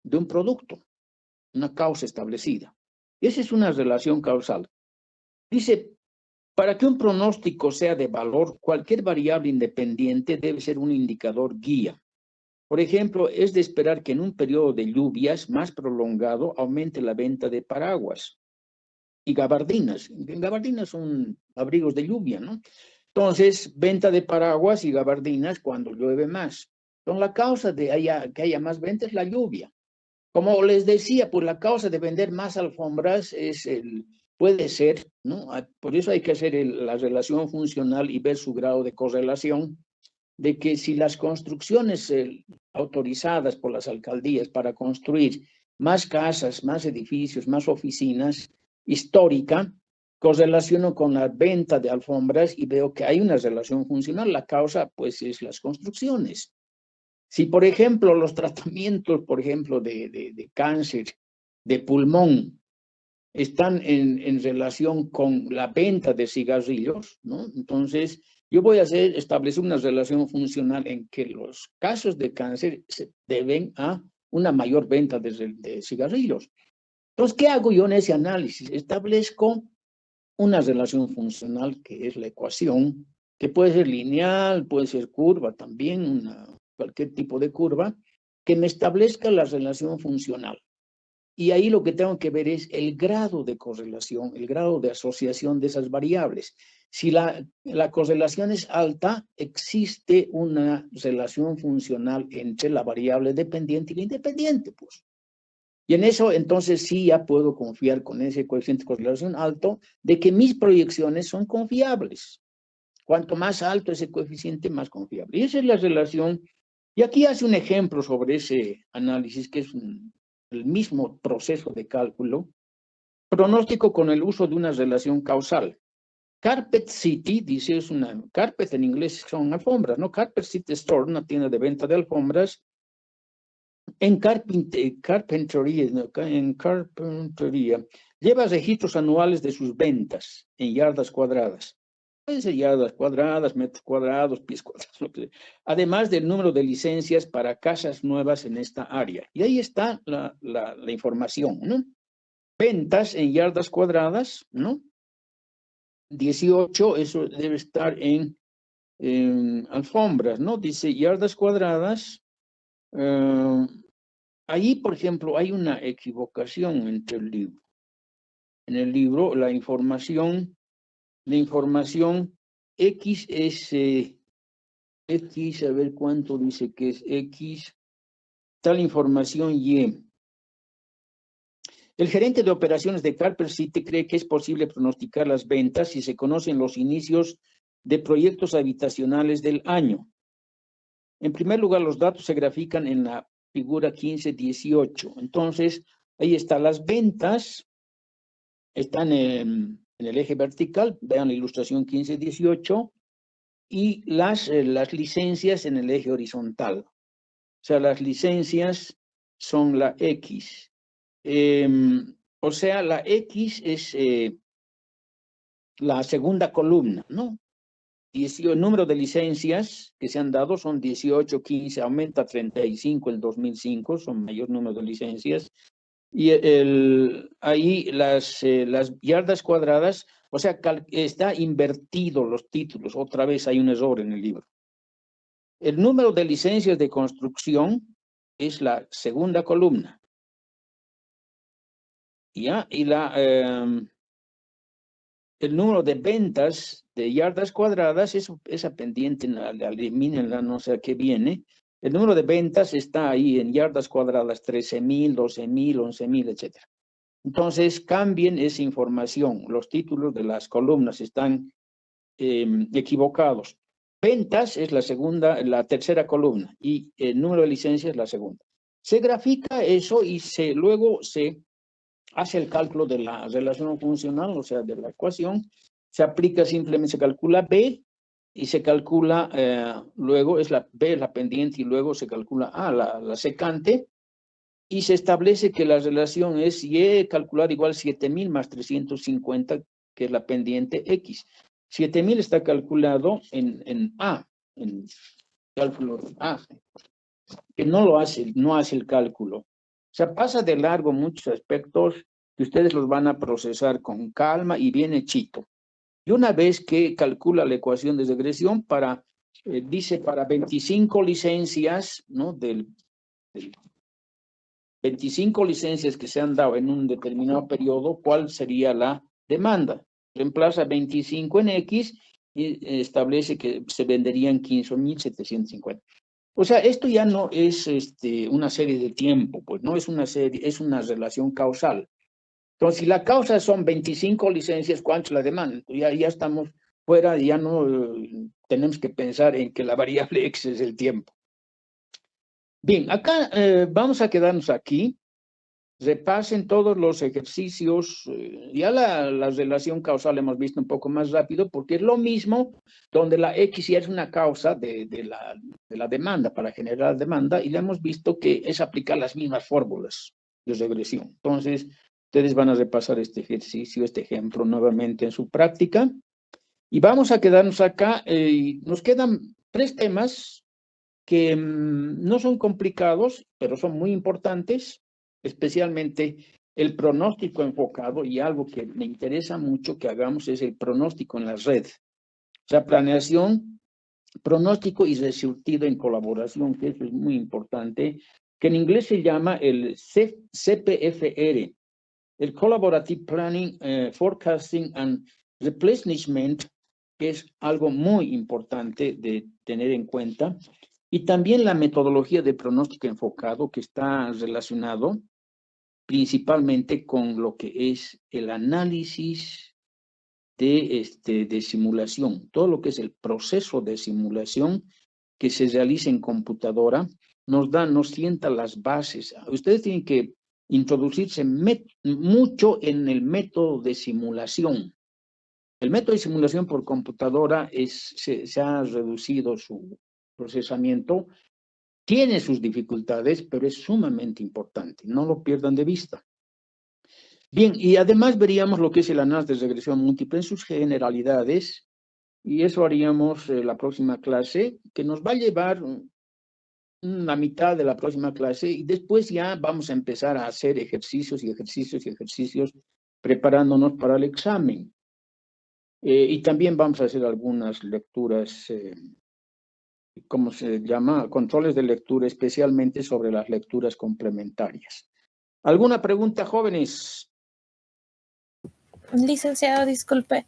de un producto, una causa establecida. Esa es una relación causal. Dice, para que un pronóstico sea de valor, cualquier variable independiente debe ser un indicador guía. Por ejemplo, es de esperar que en un periodo de lluvias más prolongado aumente la venta de paraguas y gabardinas. Gabardinas son abrigos de lluvia, ¿no? Entonces, venta de paraguas y gabardinas cuando llueve más. Entonces, la causa de que haya más venta es la lluvia. Como les decía, pues la causa de vender más alfombras puede ser, ¿no? Por eso hay que hacer la relación funcional y ver su grado de correlación, de que si las construcciones autorizadas por las alcaldías para construir más casas, más edificios, más oficinas, histórica, correlaciono con la venta de alfombras y veo que hay una relación funcional. La causa, pues, es las construcciones. Si, por ejemplo, los tratamientos, por ejemplo, de cáncer de pulmón están en relación con la venta de cigarrillos, ¿no? Entonces, yo voy a establecer una relación funcional en que los casos de cáncer se deben a una mayor venta de cigarrillos. Entonces, ¿qué hago yo en ese análisis? Establezco una relación funcional que es la ecuación, que puede ser lineal, puede ser curva también, cualquier tipo de curva, que me establezca la relación funcional. Y ahí lo que tengo que ver es el grado de correlación, el grado de asociación de esas variables. Si la correlación es alta, existe una relación funcional entre la variable dependiente y la independiente, pues. Y en eso, entonces, sí ya puedo confiar con ese coeficiente de correlación alto de que mis proyecciones son confiables. Cuanto más alto ese coeficiente, más confiable. Y esa es la relación. Y aquí hace un ejemplo sobre ese análisis, que es el mismo proceso de cálculo. Pronóstico con el uso de una relación causal. Carpet City, dice, carpet en inglés son alfombras, ¿no? Carpet City Store, una tienda de venta de alfombras. En carpintería, lleva registros anuales de sus ventas en yardas cuadradas. Pueden ser yardas cuadradas, metros cuadrados, pies cuadrados, lo que sea. Además del número de licencias para casas nuevas en esta área. Y ahí está la información, ¿no? Ventas en yardas cuadradas, ¿no? 18, eso debe estar en alfombras, ¿no? Dice yardas cuadradas. Ahí, por ejemplo, hay una equivocación entre el libro. En el libro, la información X es X, a ver cuánto dice que es X, tal información Y. El gerente de operaciones de Carpet City cree que es posible pronosticar las ventas si se conocen los inicios de proyectos habitacionales del año. En primer lugar, los datos se grafican en la figura 15-18. Entonces, ahí están las ventas, están en el eje vertical, vean la ilustración 15-18, y las licencias en el eje horizontal. O sea, las licencias son la X. O sea, la X es la segunda columna, ¿no? El número de licencias que se han dado son 18, 15, aumenta a 35 el 2005, son mayor número de licencias. Y ahí las yardas cuadradas, o sea, está invertido los títulos. Otra vez hay un error en el libro. El número de licencias de construcción es la segunda columna. ¿Ya? Y el número de ventas de yardas cuadradas, esa pendiente, elimínenla, no sé a qué viene. El número de ventas está ahí en yardas cuadradas, 13.000, 12.000, 11.000, etc. Entonces, cambien esa información. Los títulos de las columnas están equivocados. Ventas es la tercera columna y el número de licencias es la segunda. Se grafica eso y luego se hace el cálculo de la relación funcional, o sea, de la ecuación. Se aplica simplemente, se calcula B y se calcula, luego es B la pendiente y luego se calcula A, la secante. Y se establece que la relación es Y calcular igual 7.000 más 350, que es la pendiente X. 7.000 está calculado en A, en cálculo A, que no hace el cálculo. O sea, pasa de largo muchos aspectos que ustedes los van a procesar con calma y bien hechito. Y una vez que calcula la ecuación de regresión, dice para 25 licencias, ¿no? 25 licencias que se han dado en un determinado periodo, ¿cuál sería la demanda? Reemplaza 25 en X y establece que se venderían 15.750. O sea, esto ya no es una serie de tiempo, pues no es una serie, es una relación causal. Entonces, si la causa son 25 licencias, ¿cuánto es la demanda? Ya estamos fuera, ya no tenemos que pensar en que la variable X es el tiempo. Bien, acá vamos a quedarnos aquí. Repasen todos los ejercicios. Ya la relación causal hemos visto un poco más rápido porque es lo mismo donde la X ya es una causa de la demanda para generar demanda y le hemos visto que es aplicar las mismas fórmulas de regresión. Entonces, ustedes van a repasar este ejercicio, este ejemplo nuevamente en su práctica. Y vamos a quedarnos acá. Nos quedan 3 temas que no son complicados, pero son muy importantes, especialmente el pronóstico enfocado, y algo que me interesa mucho que hagamos es el pronóstico en la red. O sea, planeación, pronóstico y resurtido en colaboración, que eso es muy importante, que en inglés se llama el CPFR, el Collaborative Planning, Forecasting and Replenishment, que es algo muy importante de tener en cuenta. Y también la metodología de pronóstico enfocado, que está relacionado principalmente con lo que es el análisis de simulación. Todo lo que es el proceso de simulación que se realiza en computadora nos sienta las bases. Ustedes tienen que introducirse mucho en el método de simulación. El método de simulación por computadora se ha reducido su procesamiento, tiene sus dificultades, pero es sumamente importante. No lo pierdan de vista. Bien, y además veríamos lo que es el análisis de regresión múltiple en sus generalidades, y eso haríamos la próxima clase, que nos va a llevar la mitad de la próxima clase, y después ya vamos a empezar a hacer ejercicios y ejercicios y ejercicios, preparándonos para el examen. Y también vamos a hacer algunas lecturas, ¿cómo se llama? Controles de lectura, especialmente sobre las lecturas complementarias. ¿Alguna pregunta, jóvenes? Licenciado, disculpe.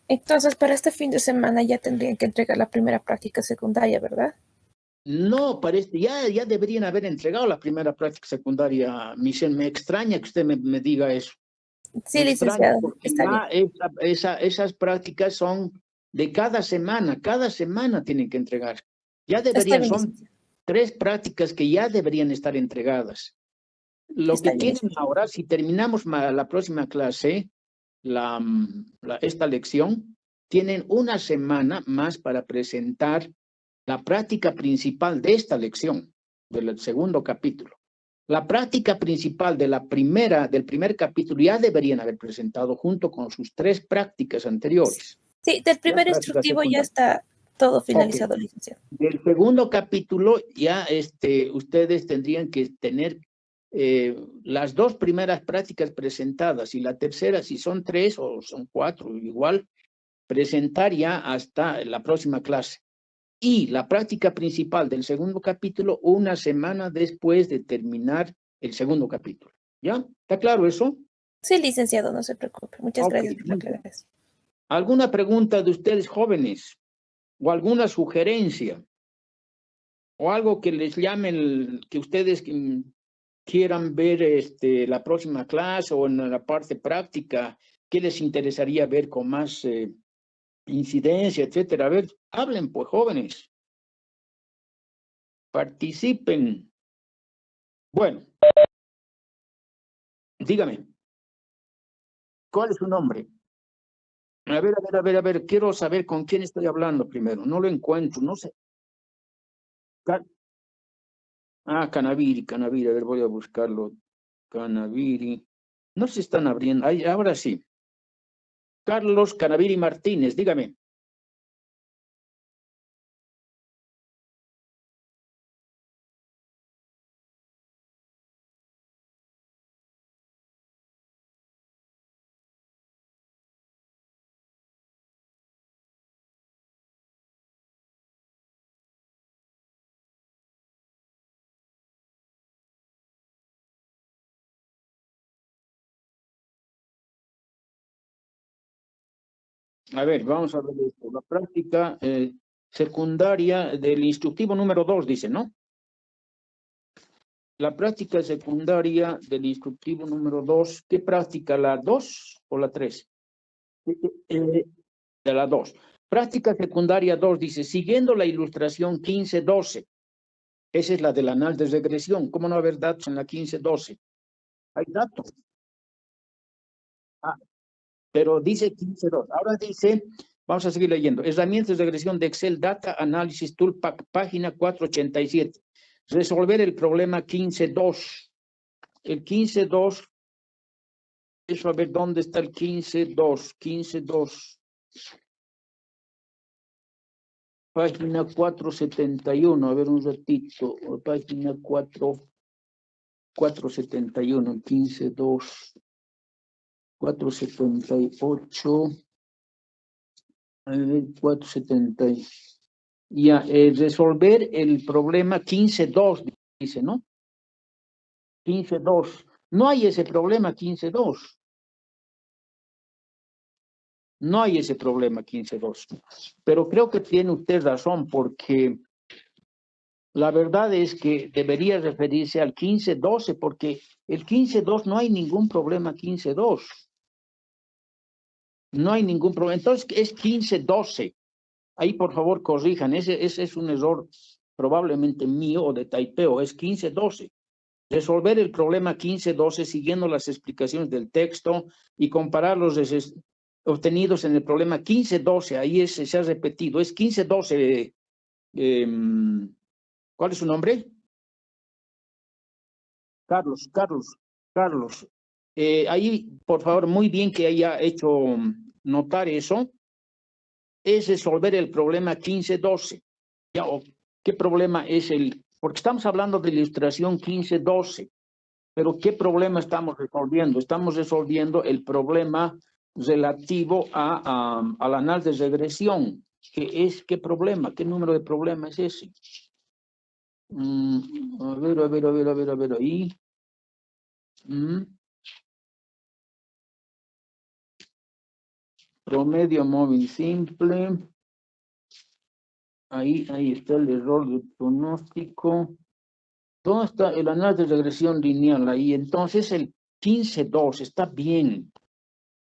Entonces, para este fin de semana ya tendrían que entregar la primera práctica secundaria, ¿verdad? No, parece, ya deberían haber entregado la primera práctica secundaria. Michelle, me extraña que usted me diga eso. Sí, licenciado, está bien. Esas prácticas son de cada semana tienen que entregar. Ya deberían, son 3 prácticas que ya deberían estar entregadas. Lo que tienen ahora, si terminamos la próxima clase, esta lección, tienen una semana más para presentar la práctica principal de esta lección, del segundo capítulo. La práctica principal del primer capítulo ya deberían haber presentado junto con sus 3 prácticas anteriores. Sí, del primer instructivo ya está todo finalizado, licenciado. Del segundo capítulo ya ustedes tendrían que tener las dos primeras prácticas presentadas y la tercera, si son 3 o son 4, igual, presentar ya hasta la próxima clase. Y la práctica principal del segundo capítulo una semana después de terminar el segundo capítulo. ¿Ya? ¿Está claro eso? Sí, licenciado, no se preocupe. Muchas Ok, gracias por la muy bien. aclaración. ¿Alguna pregunta de ustedes jóvenes? ¿O alguna sugerencia? ¿O algo que les llame, que ustedes quieran ver la próxima clase o en la parte práctica? ¿Qué les interesaría ver con más incidencia, etcétera? A ver, hablen pues, jóvenes. Participen. Bueno, dígame, ¿cuál es su nombre? A ver, quiero saber con quién estoy hablando primero. No lo encuentro, no sé. Canaviri, a ver, voy a buscarlo. Canaviri. No se están abriendo. Ahí, ahora sí. Carlos Canaviri Martínez, dígame. A ver, vamos a ver esto. La práctica secundaria del instructivo número 2, dice, ¿no? La práctica secundaria del instructivo número 2, ¿qué práctica? ¿La 2 o la 3? De la 2. Práctica secundaria 2 dice, siguiendo la ilustración 15-12. Esa es la del análisis de regresión. ¿Cómo no haber datos en la 15-12? Hay datos. Pero dice 15.2. Ahora dice, vamos a seguir leyendo. Herramientas de regresión de Excel Data Analysis Tool, página 487. Resolver el problema 15.2. El 15.2, eso a ver dónde está el 15.2. 15.2. Página 471. A ver un ratito. Página 471. 15.2. 478. 470. Ya, resolver el problema 15.2, dice, ¿no? 15.2. No hay ese problema 15.2. No hay ese problema 15.2. Pero creo que tiene usted razón, porque la verdad es que debería referirse al 15.12, porque el 15.2 no hay ningún problema 15.2. No hay ningún problema. Entonces es 15.12. Ahí, por favor, corrijan. Ese es un error probablemente mío o de taipeo. Es 15.12. Resolver el problema 15.12 siguiendo las explicaciones del texto y comparar los obtenidos en el problema 15.12. Ahí se ha repetido. Es 15.12. ¿Cuál es su nombre? Carlos. Ahí, por favor, muy bien que haya hecho notar eso. Es resolver el problema 15.12. Ya, ¿qué problema es porque estamos hablando de ilustración 15.12, pero ¿qué problema estamos resolviendo? Estamos resolviendo el problema relativo al análisis de regresión. ¿Qué problema? ¿Qué número de problema es ese? A ver, ahí. Promedio móvil simple. Ahí está el error de pronóstico. ¿Dónde está el análisis de regresión lineal? Ahí, entonces el 15.2 está bien.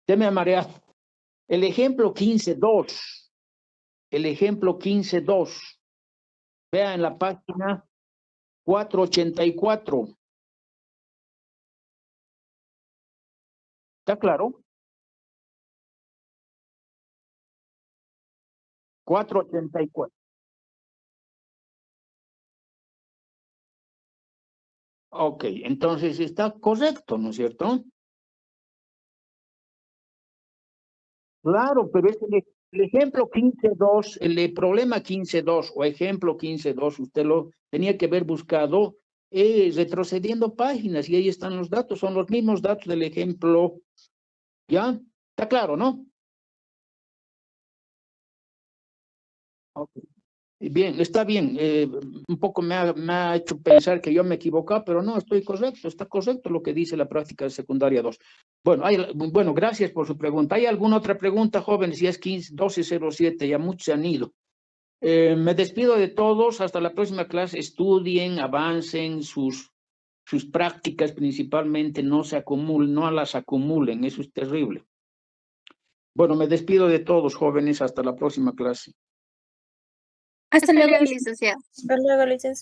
Usted me ha mareado. El ejemplo 15.2. El ejemplo 15.2. Vea en la página 484. ¿Está claro? 484. Ok, entonces está correcto, ¿no es cierto? Claro, pero es el ejemplo 15.2, el problema 15.2 o ejemplo 15.2, usted lo tenía que haber buscado retrocediendo páginas y ahí están los datos, son los mismos datos del ejemplo. ¿Ya? ¿Está claro, no? Ok. Bien, está bien. Un poco me ha hecho pensar que yo me equivocaba, pero no, estoy correcto, está correcto lo que dice la práctica de secundaria 2. Bueno, gracias por su pregunta. ¿Hay alguna otra pregunta, jóvenes? Ya es 12:07, ya muchos se han ido. Me despido de todos, hasta la próxima clase. Estudien, avancen sus prácticas principalmente, no las acumulen, eso es terrible. Bueno, me despido de todos, jóvenes, hasta la próxima clase. Hasta luego, licenciado. Hasta luego, licenciado.